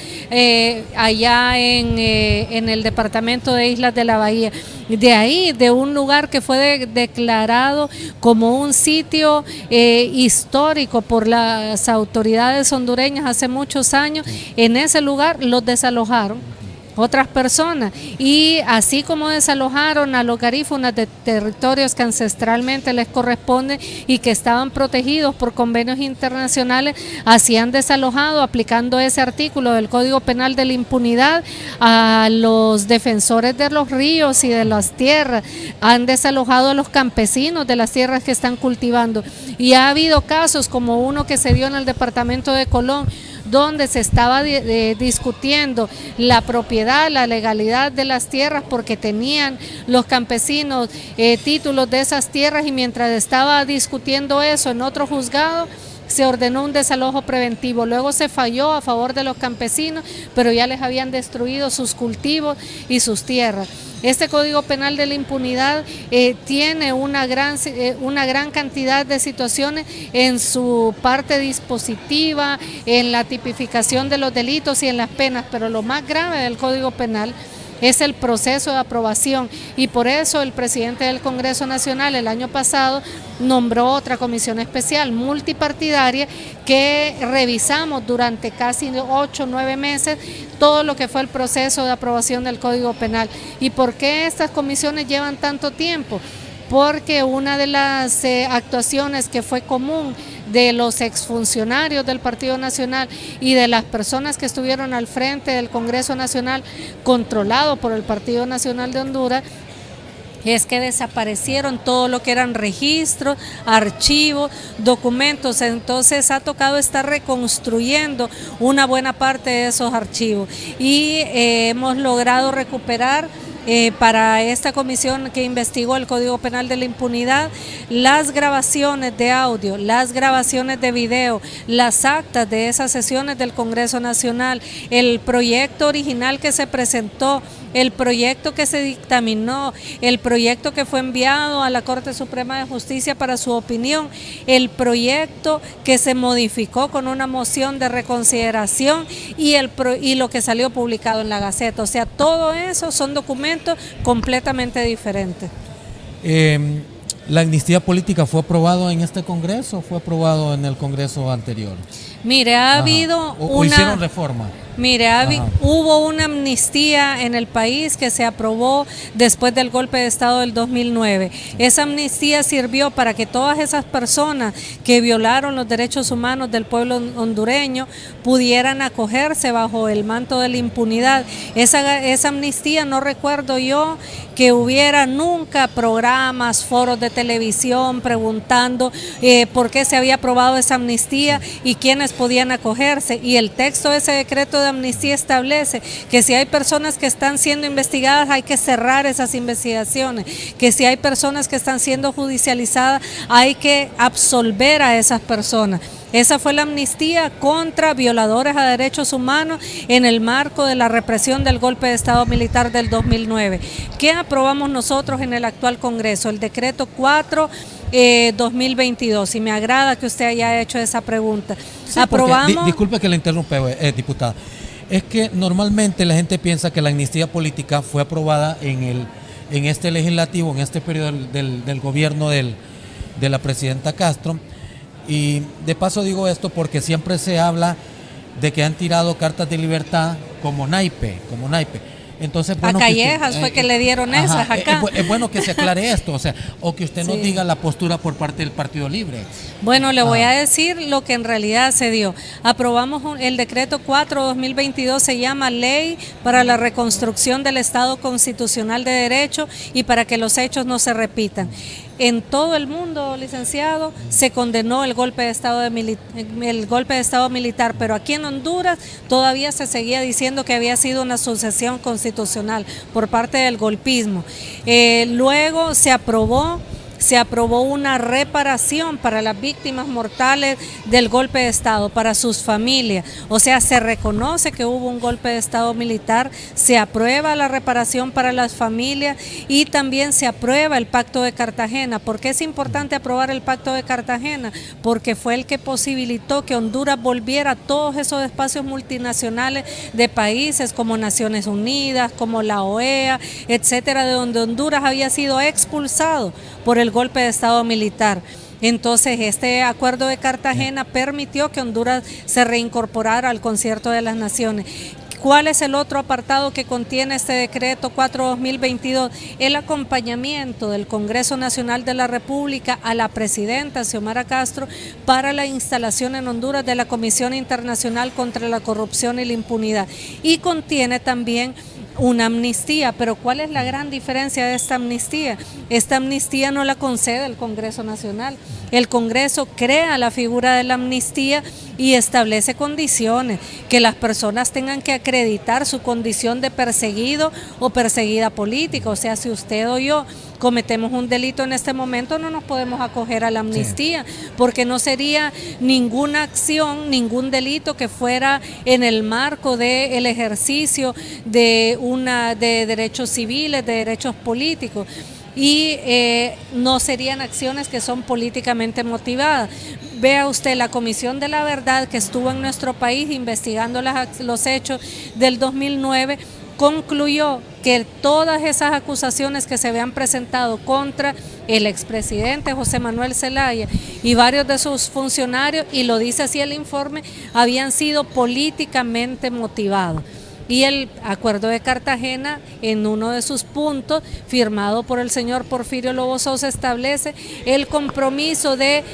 allá en el departamento de Islas de la Bahía. De ahí, de un lugar que fue declarado como un sitio histórico por las autoridades hondureñas hace muchos años, en ese lugar los desalojaron otras personas, y así como desalojaron a los garífunas de territorios que ancestralmente les corresponden y que estaban protegidos por convenios internacionales, así han desalojado, aplicando ese artículo del Código Penal de la Impunidad, a los defensores de los ríos y de las tierras, han desalojado a los campesinos de las tierras que están cultivando, y ha habido casos como uno que se dio en el departamento de Colón, donde se estaba discutiendo la propiedad, la legalidad de las tierras, porque tenían los campesinos títulos de esas tierras, y mientras estaba discutiendo eso en otro juzgado, se ordenó un desalojo preventivo, luego se falló a favor de los campesinos, pero ya les habían destruido sus cultivos y sus tierras. Este Código Penal de la impunidad tiene una gran cantidad de situaciones en su parte dispositiva, en la tipificación de los delitos y en las penas, pero lo más grave del Código Penal es el proceso de aprobación, y por eso el presidente del Congreso Nacional el año pasado nombró otra comisión especial multipartidaria que revisamos durante casi 8 o 9 meses todo lo que fue el proceso de aprobación del Código Penal. ¿Y por qué estas comisiones llevan tanto tiempo? Porque una de las actuaciones que fue común de los exfuncionarios del Partido Nacional y de las personas que estuvieron al frente del Congreso Nacional controlado por el Partido Nacional de Honduras es que desaparecieron todo lo que eran registros, archivos, documentos. Entonces ha tocado estar reconstruyendo una buena parte de esos archivos y hemos logrado recuperar para esta comisión que investigó el Código Penal de la impunidad, las grabaciones de audio, las grabaciones de video, las actas de esas sesiones del Congreso Nacional, el proyecto original que se presentó, el proyecto que se dictaminó, el proyecto que fue enviado a la Corte Suprema de Justicia para su opinión, el proyecto que se modificó con una moción de reconsideración y lo que salió publicado en la Gaceta. O sea, todo eso son documentos completamente diferentes. ¿La amnistía política fue aprobado en este Congreso o fue aprobado en el Congreso anterior? Mire, ha habido ¿O hicieron reforma? Mire, hubo una amnistía en el país que se aprobó después del golpe de Estado del 2009. Esa amnistía sirvió para que todas esas personas que violaron los derechos humanos del pueblo hondureño pudieran acogerse bajo el manto de la impunidad. Esa amnistía, no recuerdo yo que hubiera nunca programas, foros de televisión preguntando por qué se había aprobado esa amnistía y quiénes podían acogerse. Y el texto de ese decreto de amnistía establece que si hay personas que están siendo investigadas hay que cerrar esas investigaciones, que si hay personas que están siendo judicializadas hay que absolver a esas personas. Esa fue la amnistía contra violadores a derechos humanos en el marco de la represión del golpe de Estado militar del 2009. ¿Qué aprobamos nosotros en el actual Congreso? El decreto 4/2022, y me agrada que usted haya hecho esa pregunta. Sí, aprobamos. Disculpe que la interrumpa, diputada. Es que normalmente la gente piensa que la amnistía política fue aprobada en este legislativo, en este periodo del gobierno de la presidenta Castro. Y de paso digo esto porque siempre se habla de que han tirado cartas de libertad como naipe. Entonces, bueno, a Callejas fue que le dieron esas acá. Es bueno que se aclare esto, o que usted nos diga la postura por parte del Partido Libre. Bueno, le voy a decir lo que en realidad se dio. Aprobamos el decreto 4/2022, se llama Ley para la Reconstrucción del Estado Constitucional de Derecho y para que los hechos no se repitan. En todo el mundo, licenciado, se condenó el golpe de Estado militar, pero aquí en Honduras todavía se seguía diciendo que había sido una sucesión constitucional por parte del golpismo. Luego se aprobó una reparación para las víctimas mortales del golpe de Estado, para sus familias. O sea, se reconoce que hubo un golpe de Estado militar, se aprueba la reparación para las familias y también se aprueba el Pacto de Cartagena. ¿Por qué es importante aprobar el Pacto de Cartagena? Porque fue el que posibilitó que Honduras volviera a todos esos espacios multinacionales de países como Naciones Unidas, como la OEA, etcétera, de donde Honduras había sido expulsado por el golpe de Estado militar. Entonces, este acuerdo de Cartagena permitió que Honduras se reincorporara al Concierto de las Naciones. ¿Cuál es el otro apartado que contiene este decreto 4/2022? El acompañamiento del Congreso Nacional de la República a la presidenta Xiomara Castro para la instalación en Honduras de la Comisión Internacional contra la Corrupción y la Impunidad. Y contiene también una amnistía, pero ¿cuál es la gran diferencia de esta amnistía? Esta amnistía no la concede el Congreso Nacional. El Congreso crea la figura de la amnistía y establece condiciones, que las personas tengan que acreditar su condición de perseguido o perseguida política. O sea, si usted o yo cometemos un delito en este momento, no nos podemos acoger a la amnistía, porque no sería ninguna acción, ningún delito que fuera en el marco del ejercicio de derechos civiles, de derechos políticos, y no serían acciones que son políticamente motivadas. Vea usted, la Comisión de la Verdad que estuvo en nuestro país investigando los hechos del 2009, concluyó que todas esas acusaciones que se habían presentado contra el expresidente José Manuel Zelaya y varios de sus funcionarios, y lo dice así el informe, habían sido políticamente motivados. Y el Acuerdo de Cartagena, en uno de sus puntos, firmado por el señor Porfirio Lobo Sousa, establece el compromiso de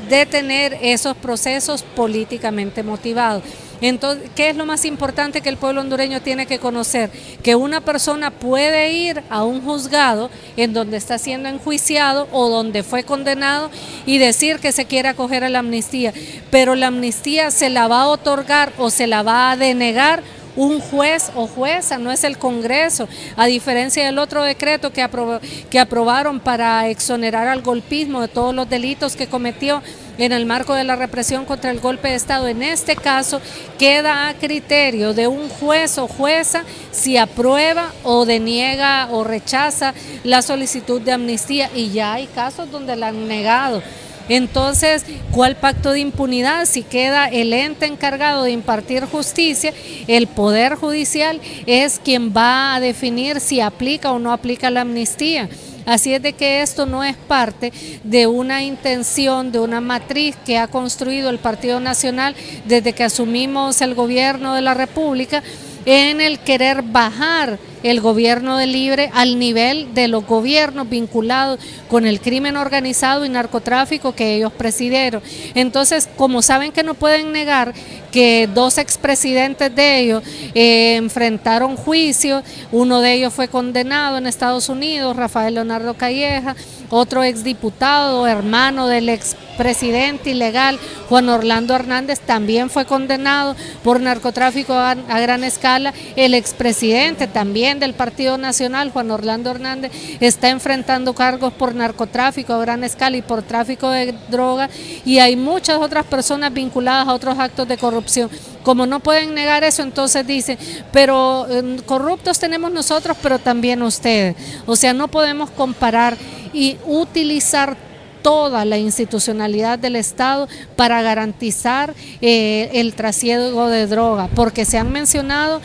detener esos procesos políticamente motivados. Entonces, ¿qué es lo más importante que el pueblo hondureño tiene que conocer? Que una persona puede ir a un juzgado en donde está siendo enjuiciado o donde fue condenado y decir que se quiere acoger a la amnistía, pero la amnistía se la va a otorgar o se la va a denegar un juez o jueza, no es el Congreso, a diferencia del otro decreto que aprobaron para exonerar al golpismo de todos los delitos que cometió en el marco de la represión contra el golpe de Estado. En este caso queda a criterio de un juez o jueza si aprueba o deniega o rechaza la solicitud de amnistía, y ya hay casos donde la han negado. Entonces, ¿cuál pacto de impunidad? Si queda el ente encargado de impartir justicia, el Poder Judicial es quien va a definir si aplica o no aplica la amnistía. Así es de que esto no es parte de una intención, de una matriz que ha construido el Partido Nacional desde que asumimos el gobierno de la República, en el querer bajar el gobierno de Libre al nivel de los gobiernos vinculados con el crimen organizado y narcotráfico que ellos presidieron. Entonces, como saben que no pueden negar que dos expresidentes de ellos enfrentaron juicio, uno de ellos fue condenado en Estados Unidos, Rafael Leonardo Calleja, otro exdiputado, hermano del expresidente ilegal, Juan Orlando Hernández, también fue condenado por narcotráfico a gran escala. El expresidente también del Partido Nacional, Juan Orlando Hernández, está enfrentando cargos por narcotráfico a gran escala y por tráfico de droga, y hay muchas otras personas vinculadas a otros actos de corrupción. Como no pueden negar eso, entonces dicen, pero corruptos tenemos nosotros, pero también ustedes. O sea, no podemos comparar y utilizar toda la institucionalidad del Estado para garantizar el trasiego de droga, porque se han mencionado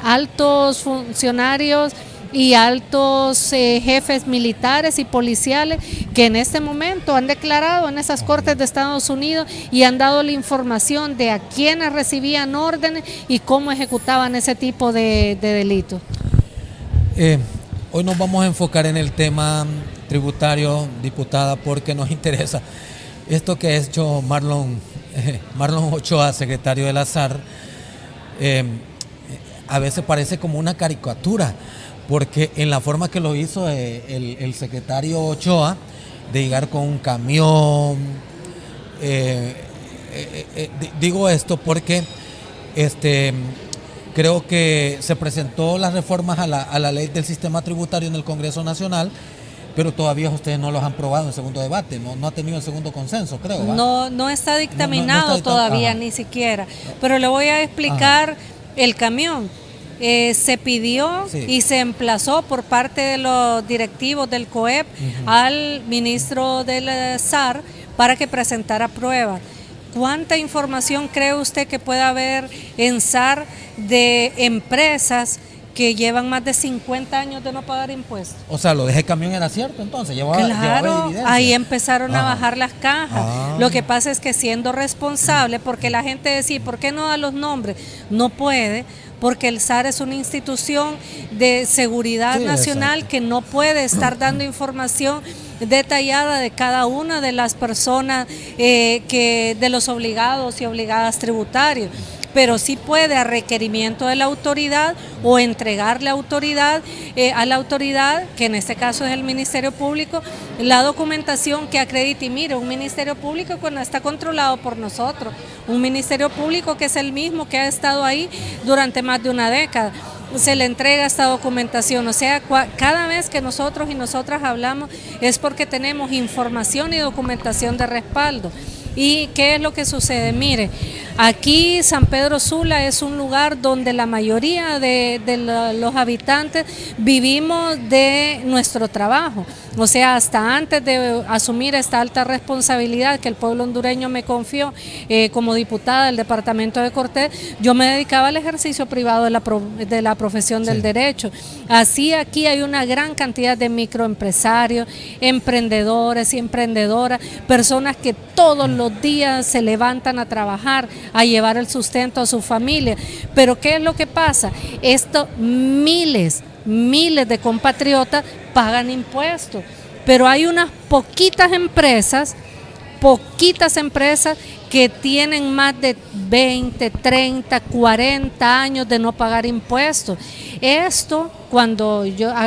altos funcionarios y altos jefes militares y policiales que en este momento han declarado en esas cortes de Estados Unidos y han dado la información de a quienes recibían órdenes y cómo ejecutaban ese tipo de delitos. Hoy nos vamos a enfocar en el tema tributario, diputada, porque nos interesa esto que ha hecho Marlon Ochoa, secretario de la SAR. A veces parece como una caricatura, porque en la forma que lo hizo el secretario Ochoa, de llegar con un camión, digo esto porque creo que se presentó las reformas a la ley del sistema tributario en el Congreso Nacional, pero todavía ustedes no los han aprobado en el segundo debate, no ha tenido el segundo consenso, creo, ¿va? No está dictaminado, no está todavía, ni siquiera, pero le voy a explicar. El camión. Se pidió y se emplazó por parte de los directivos del COEP al ministro del SAR para que presentara pruebas. ¿Cuánta información cree usted que pueda haber en SAR de empresas que llevan más de 50 años de no pagar impuestos? O sea, lo de ese camión era cierto, entonces llevaba evidencia. Ahí empezaron a bajar las cajas. Lo que pasa es que siendo responsable, porque la gente decía, ¿por qué no da los nombres? No puede, porque el SAR es una institución de seguridad nacional que no puede estar dando información detallada de cada una de las personas, de los obligados y obligadas tributarios. pero sí puede a requerimiento de la autoridad o entregarle autoridad a la autoridad, que en este caso es el Ministerio Público, la documentación que acredite. Y mire, un Ministerio Público que no está controlado por nosotros, un Ministerio Público que es el mismo que ha estado ahí durante más de una década, se le entrega esta documentación. O sea, cada vez que nosotros y nosotras hablamos es porque tenemos información y documentación de respaldo. ¿Y qué es lo que sucede? Mire, aquí San Pedro Sula es un lugar donde la mayoría de los habitantes vivimos de nuestro trabajo. O sea, hasta antes de asumir esta alta responsabilidad que el pueblo hondureño me confió como diputada del departamento de Cortés, yo me dedicaba al ejercicio privado de la profesión del derecho. Así aquí hay una gran cantidad de microempresarios, emprendedores y emprendedoras, personas que todos los días se levantan a trabajar, a llevar el sustento a su familia. Pero ¿qué es lo que pasa? Miles de compatriotas pagan impuestos, pero hay unas poquitas empresas que tienen más de 20, 30, 40 años de no pagar impuestos. Esto, cuando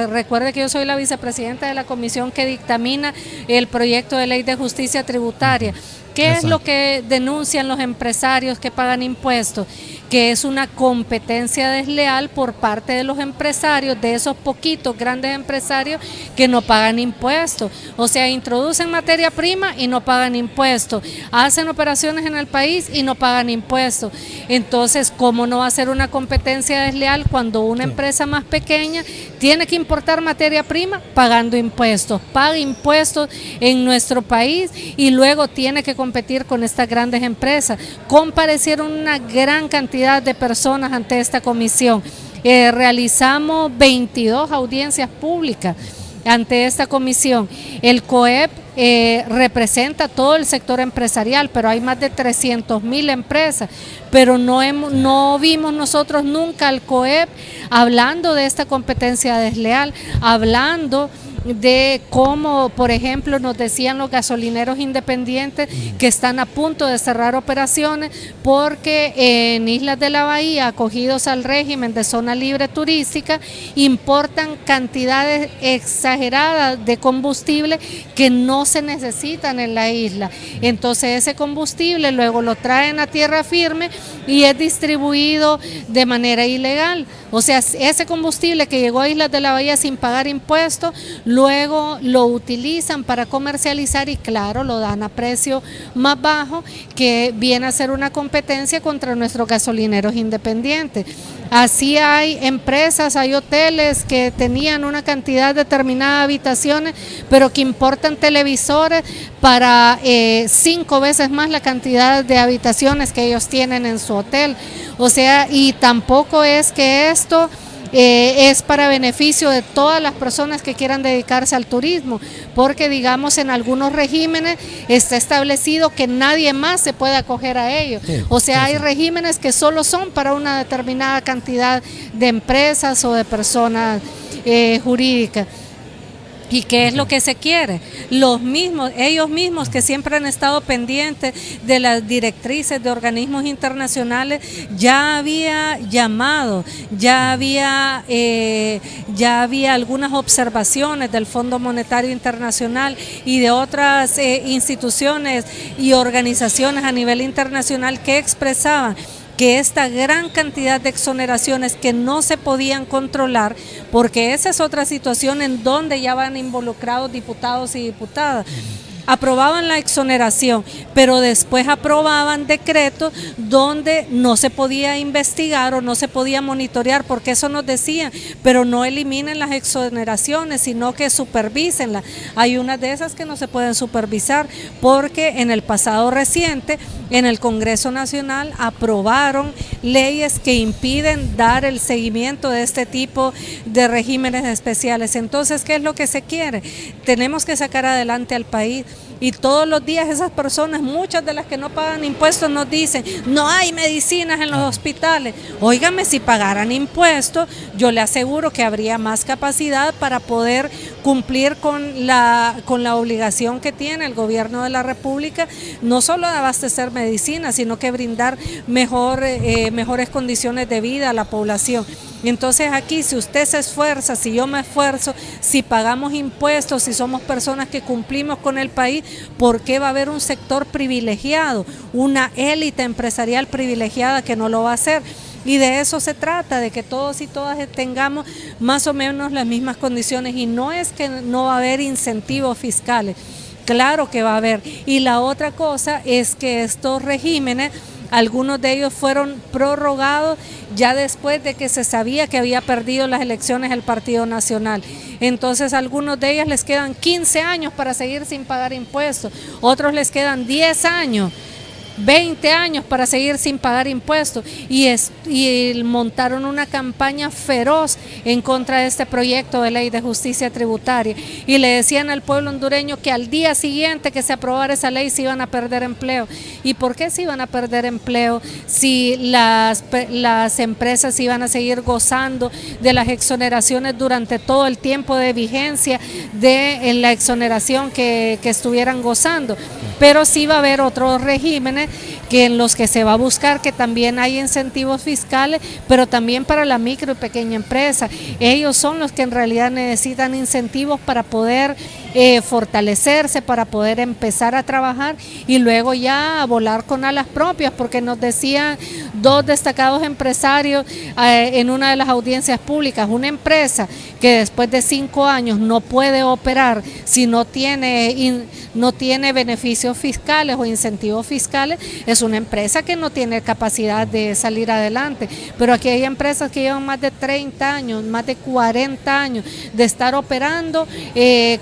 recuerde que yo soy la vicepresidenta de la comisión que dictamina el proyecto de ley de justicia tributaria. ¿Qué es lo que denuncian los empresarios que pagan impuestos? Que es una competencia desleal por parte de los empresarios, de esos poquitos grandes empresarios que no pagan impuestos. O sea, introducen materia prima y no pagan impuestos, hacen operaciones en el país y no pagan impuestos. Entonces, ¿cómo no va a ser una competencia desleal cuando una empresa más pequeña tiene que importar materia prima pagando impuestos? Paga impuestos en nuestro país y luego tiene que competir con estas grandes empresas. Comparecieron una gran cantidad de personas ante esta comisión. Realizamos 22 audiencias públicas ante esta comisión. El COEP representa todo el sector empresarial, pero hay más de 300,000 empresas, pero no vimos nosotros nunca al COEP hablando de esta competencia desleal, hablando de cómo, por ejemplo, nos decían los gasolineros independientes que están a punto de cerrar operaciones porque en Islas de la Bahía, acogidos al régimen de zona libre turística, importan cantidades exageradas de combustible que no se necesitan en la isla. Entonces ese combustible luego lo traen a tierra firme y es distribuido de manera ilegal. O sea, ese combustible que llegó a Islas de la Bahía sin pagar impuestos, luego lo utilizan para comercializar y claro, lo dan a precio más bajo, que viene a ser una competencia contra nuestros gasolineros independientes. Así hay empresas, hay hoteles que tenían una cantidad determinada de habitaciones, pero que importan televisores para 5 veces más la cantidad de habitaciones que ellos tienen en su hotel. O sea, y tampoco es que esto es para beneficio de todas las personas que quieran dedicarse al turismo, porque digamos en algunos regímenes está establecido que nadie más se puede acoger a ellos. O sea, hay regímenes que solo son para una determinada cantidad de empresas o de personas jurídicas. ¿Y qué es lo que se quiere? Ellos mismos que siempre han estado pendientes de las directrices de organismos internacionales, ya había llamado, ya había algunas observaciones del Fondo Monetario Internacional y de otras instituciones y organizaciones a nivel internacional que expresaban que esta gran cantidad de exoneraciones que no se podían controlar, porque esa es otra situación en donde ya van involucrados diputados y diputadas, aprobaban la exoneración, pero después aprobaban decretos donde no se podía investigar o no se podía monitorear, porque eso nos decían, pero no eliminen las exoneraciones, sino que supervísenlas. Hay unas de esas que no se pueden supervisar, porque en el pasado reciente, en el Congreso Nacional, aprobaron leyes que impiden dar el seguimiento de este tipo de regímenes especiales. Entonces, ¿qué es lo que se quiere? Tenemos que sacar adelante al país. y todos los días esas personas, muchas de las que no pagan impuestos, nos dicen, no hay medicinas en los hospitales. Óigame, si pagaran impuestos, yo le aseguro que habría más capacidad para poder cumplir con la obligación que tiene el gobierno de la República, no solo de abastecer medicinas, sino que brindar mejores condiciones de vida a la población. Entonces aquí, si usted se esfuerza, si yo me esfuerzo, si pagamos impuestos, si somos personas que cumplimos con el país, ¿por qué va a haber un sector privilegiado, una élite empresarial privilegiada que no lo va a hacer? Y de eso se trata, de que todos y todas tengamos más o menos las mismas condiciones, y no es que no va a haber incentivos fiscales, claro que va a haber. Y la otra cosa es que estos regímenes, algunos de ellos fueron prorrogados ya después de que se sabía que había perdido las elecciones el Partido Nacional. Entonces a algunos de ellos les quedan 15 años para seguir sin pagar impuestos, otros les quedan 10 años, 20 años para seguir sin pagar impuestos, y montaron una campaña feroz en contra de este proyecto de ley de justicia tributaria, y le decían al pueblo hondureño que al día siguiente que se aprobara esa ley se iban a perder empleo. ¿Y por qué se iban a perder empleo si las empresas iban a seguir gozando de las exoneraciones durante todo el tiempo de vigencia de la exoneración que estuvieran gozando? Pero sí va a haber otros regímenes en los que se va a buscar que también hay incentivos fiscales, pero también para la micro y pequeña empresa. Ellos son los que en realidad necesitan incentivos para poder fortalecerse, para poder empezar a trabajar y luego ya a volar con alas propias, porque nos decían dos destacados empresarios en una de las audiencias públicas, una empresa que después de 5 años no puede operar si no tiene beneficios fiscales o incentivos fiscales, es una empresa que no tiene capacidad de salir adelante. Pero aquí hay empresas que llevan más de 30 años, más de 40 años de estar operando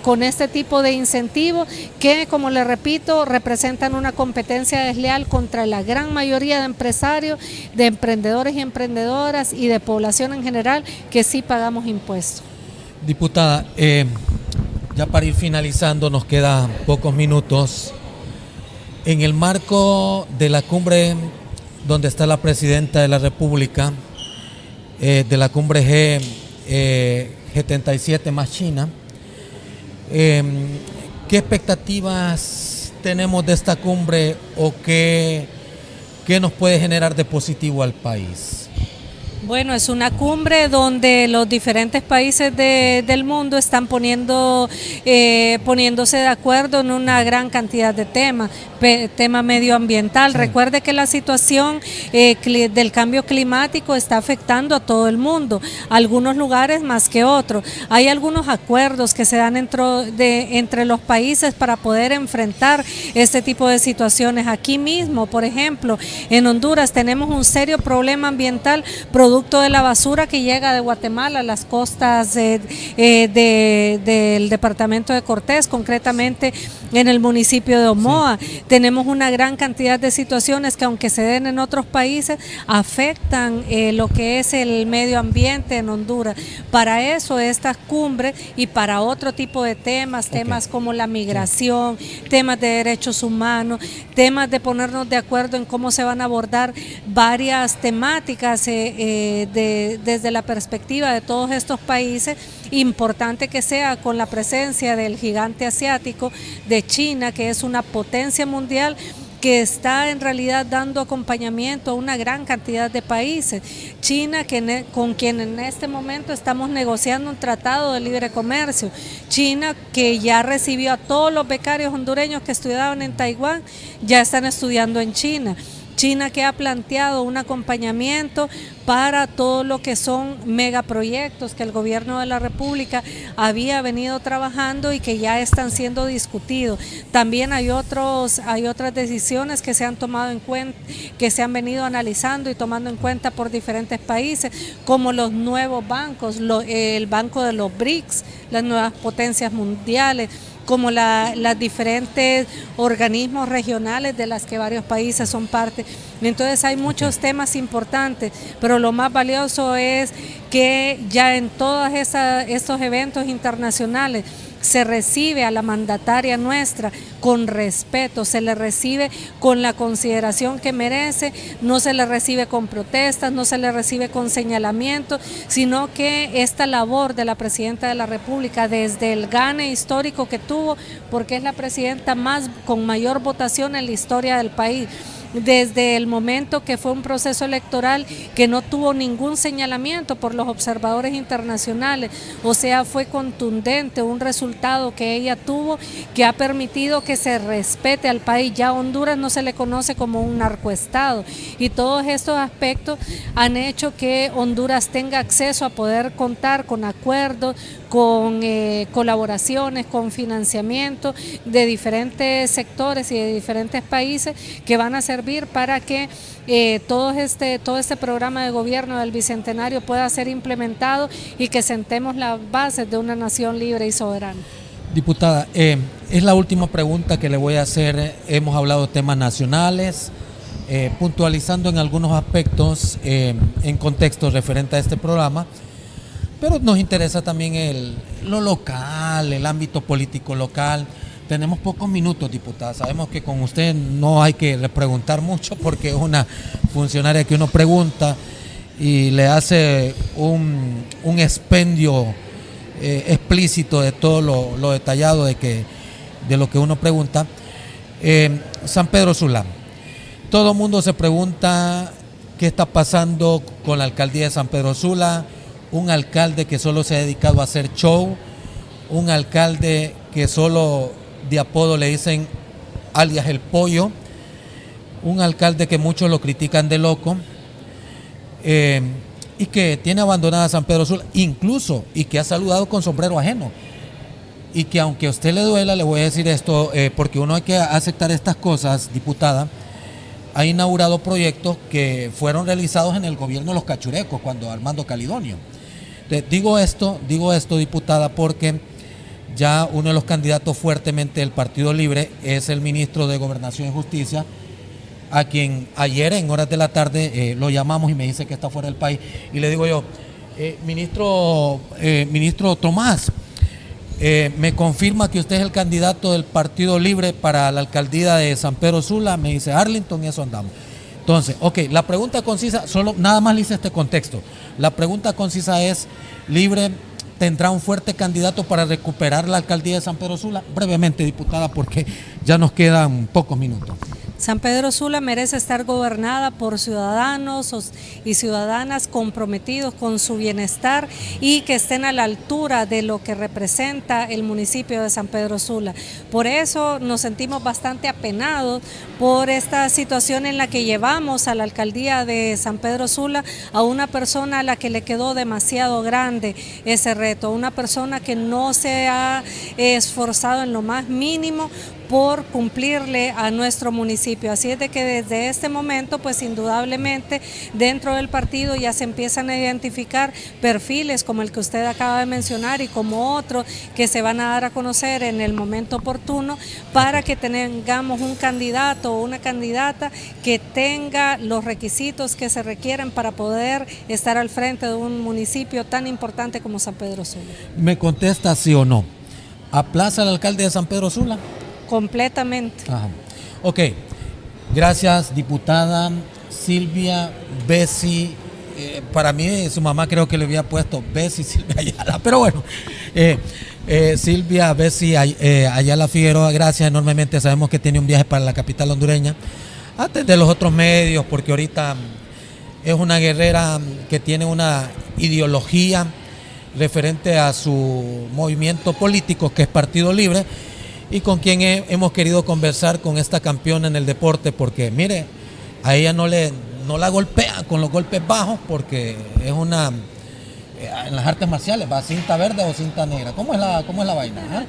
con este tipo de incentivos que, como le repito, representan una competencia desleal contra la gran mayoría de empresarios, de emprendedores y emprendedoras y de población en general que sí pagamos impuestos. Diputada, ya para ir finalizando, nos quedan pocos minutos. En el marco de la cumbre donde está la presidenta de la República, de la cumbre G77 más China, ¿qué expectativas tenemos de esta cumbre o qué nos puede generar de positivo al país? Bueno, es una cumbre donde los diferentes países del mundo están poniéndose de acuerdo en una gran cantidad de temas, tema medioambiental. Sí. Recuerde que la situación del cambio climático está afectando a todo el mundo, algunos lugares más que otros. Hay algunos acuerdos que se dan entre los países para poder enfrentar este tipo de situaciones. Aquí mismo, por ejemplo, en Honduras tenemos un serio problema ambiental producto de la basura que llega de Guatemala a las costas del departamento de Cortés, concretamente en el municipio de Omoa. Sí. Tenemos una gran cantidad de situaciones que, aunque se den en otros países, afectan lo que es el medio ambiente en Honduras. Para eso estas cumbres y para otro tipo de temas, temas como la migración, temas de derechos humanos, temas de ponernos de acuerdo en cómo se van a abordar varias temáticas desde la perspectiva de todos estos países. Importante que sea con la presencia del gigante asiático de China, que es una potencia mundial que está en realidad dando acompañamiento a una gran cantidad de países. China, con quien en este momento estamos negociando un tratado de libre comercio. China, que ya recibió a todos los becarios hondureños que estudiaban en Taiwán, ya están estudiando en China. China, que ha planteado un acompañamiento para todo lo que son megaproyectos que el gobierno de la República había venido trabajando y que ya están siendo discutidos. También hay otras decisiones que se han tomado en cuenta, que se han venido analizando y tomando en cuenta por diferentes países, como los nuevos bancos, el banco de los BRICS, las nuevas potencias mundiales, como las diferentes organismos regionales de las que varios países son parte. Entonces hay muchos temas importantes, pero lo más valioso es que ya en todos estos eventos internacionales se recibe a la mandataria nuestra con respeto, se le recibe con la consideración que merece, no se le recibe con protestas, no se le recibe con señalamientos, sino que esta labor de la Presidenta de la República, desde el gane histórico que tuvo, porque es la presidenta con mayor votación en la historia del país, desde el momento que fue un proceso electoral que no tuvo ningún señalamiento por los observadores internacionales, o sea, fue contundente, un resultado que ella tuvo que ha permitido que se respete al país. Ya a Honduras no se le conoce como un narcoestado, y todos estos aspectos han hecho que Honduras tenga acceso a poder contar con acuerdos, con colaboraciones, con financiamiento de diferentes sectores y de diferentes países que van a servir para que todo este programa de gobierno del Bicentenario pueda ser implementado y que sentemos las bases de una nación libre y soberana. Diputada, es la última pregunta que le voy a hacer. Hemos hablado de temas nacionales, puntualizando en algunos aspectos en contexto referente a este programa, pero nos interesa también lo local, el ámbito político local. Tenemos pocos minutos, diputada. Sabemos que con usted no hay que preguntar mucho porque es una funcionaria que uno pregunta y le hace un expendio explícito de todo lo detallado de lo que uno pregunta. San Pedro Sula. Todo el mundo se pregunta qué está pasando con la alcaldía de San Pedro Sula. Un alcalde que solo se ha dedicado a hacer show, un alcalde que solo de apodo le dicen alias el pollo, un alcalde que muchos lo critican de loco, y que tiene abandonada San Pedro Sula, incluso, y que ha saludado con sombrero ajeno, y que aunque a usted le duela, le voy a decir esto, porque uno hay que aceptar estas cosas, diputada. Ha inaugurado proyectos que fueron realizados en el gobierno de los cachurecos, cuando Armando Calidonio. Digo esto, diputada, porque ya uno de los candidatos fuertemente del Partido Libre es el ministro de Gobernación y Justicia, a quien ayer en horas de la tarde lo llamamos y me dice que está fuera del país. Y le digo yo, ministro Tomás, me confirma que usted es el candidato del Partido Libre para la alcaldía de San Pedro Sula. Me dice Arlington, y eso andamos. Entonces, la pregunta concisa, solo nada más le hice este contexto. La pregunta concisa es, ¿Libre tendrá un fuerte candidato para recuperar la alcaldía de San Pedro Sula? Brevemente, diputada, porque ya nos quedan pocos minutos. San Pedro Sula merece estar gobernada por ciudadanos y ciudadanas comprometidos con su bienestar y que estén a la altura de lo que representa el municipio de San Pedro Sula. Por eso nos sentimos bastante apenados por esta situación en la que llevamos a la alcaldía de San Pedro Sula a una persona a la que le quedó demasiado grande ese reto, una persona que no se ha esforzado en lo más mínimo por cumplirle a nuestro municipio. Así es de que desde este momento, pues indudablemente dentro del partido ya se empiezan a identificar perfiles como el que usted acaba de mencionar y como otros que se van a dar a conocer en el momento oportuno para que tengamos un candidato o una candidata que tenga los requisitos que se requieren para poder estar al frente de un municipio tan importante como San Pedro Sula. ¿Me contesta sí o no? ¿Aplaza al alcalde de San Pedro Sula? Completamente. Ajá. Ok, gracias, diputada Silvia Bessi. Para mí su mamá creo que le había puesto Bessi Silvia Ayala, pero bueno, Silvia Bessi Ayala Figueroa, gracias enormemente. Sabemos que tiene un viaje para la capital hondureña, antes de los otros medios, porque ahorita es una guerrera que tiene una ideología referente a su movimiento político, que es Partido Libre, y con quien hemos querido conversar con esta campeona en el deporte, porque mire, a ella no la golpean con los golpes bajos, porque es una, en las artes marciales, va cinta verde o cinta negra. ¿Cómo es la vaina?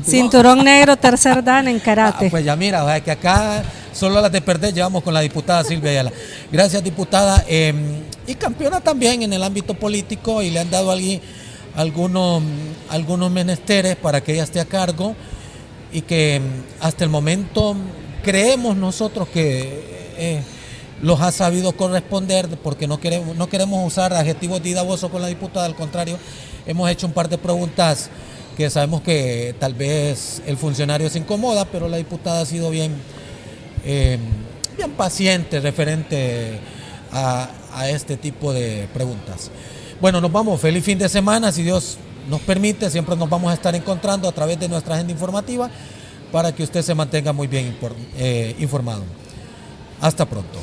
Cinturón negro, tercer dan en karate. Pues ya mira, o sea, que acá solo las de perder llevamos con la diputada Silvia Ayala. Gracias, diputada, y campeona también en el ámbito político, y le han dado algunos menesteres para que ella esté a cargo, y que hasta el momento creemos nosotros que los ha sabido corresponder, porque no queremos usar adjetivos didabosos con la diputada. Al contrario, hemos hecho un par de preguntas que sabemos que tal vez el funcionario se incomoda, pero la diputada ha sido bien paciente referente a este tipo de preguntas. Bueno, nos vamos. Feliz fin de semana. Si Dios nos permite, siempre nos vamos a estar encontrando a través de nuestra agenda informativa para que usted se mantenga muy bien informado. Hasta pronto.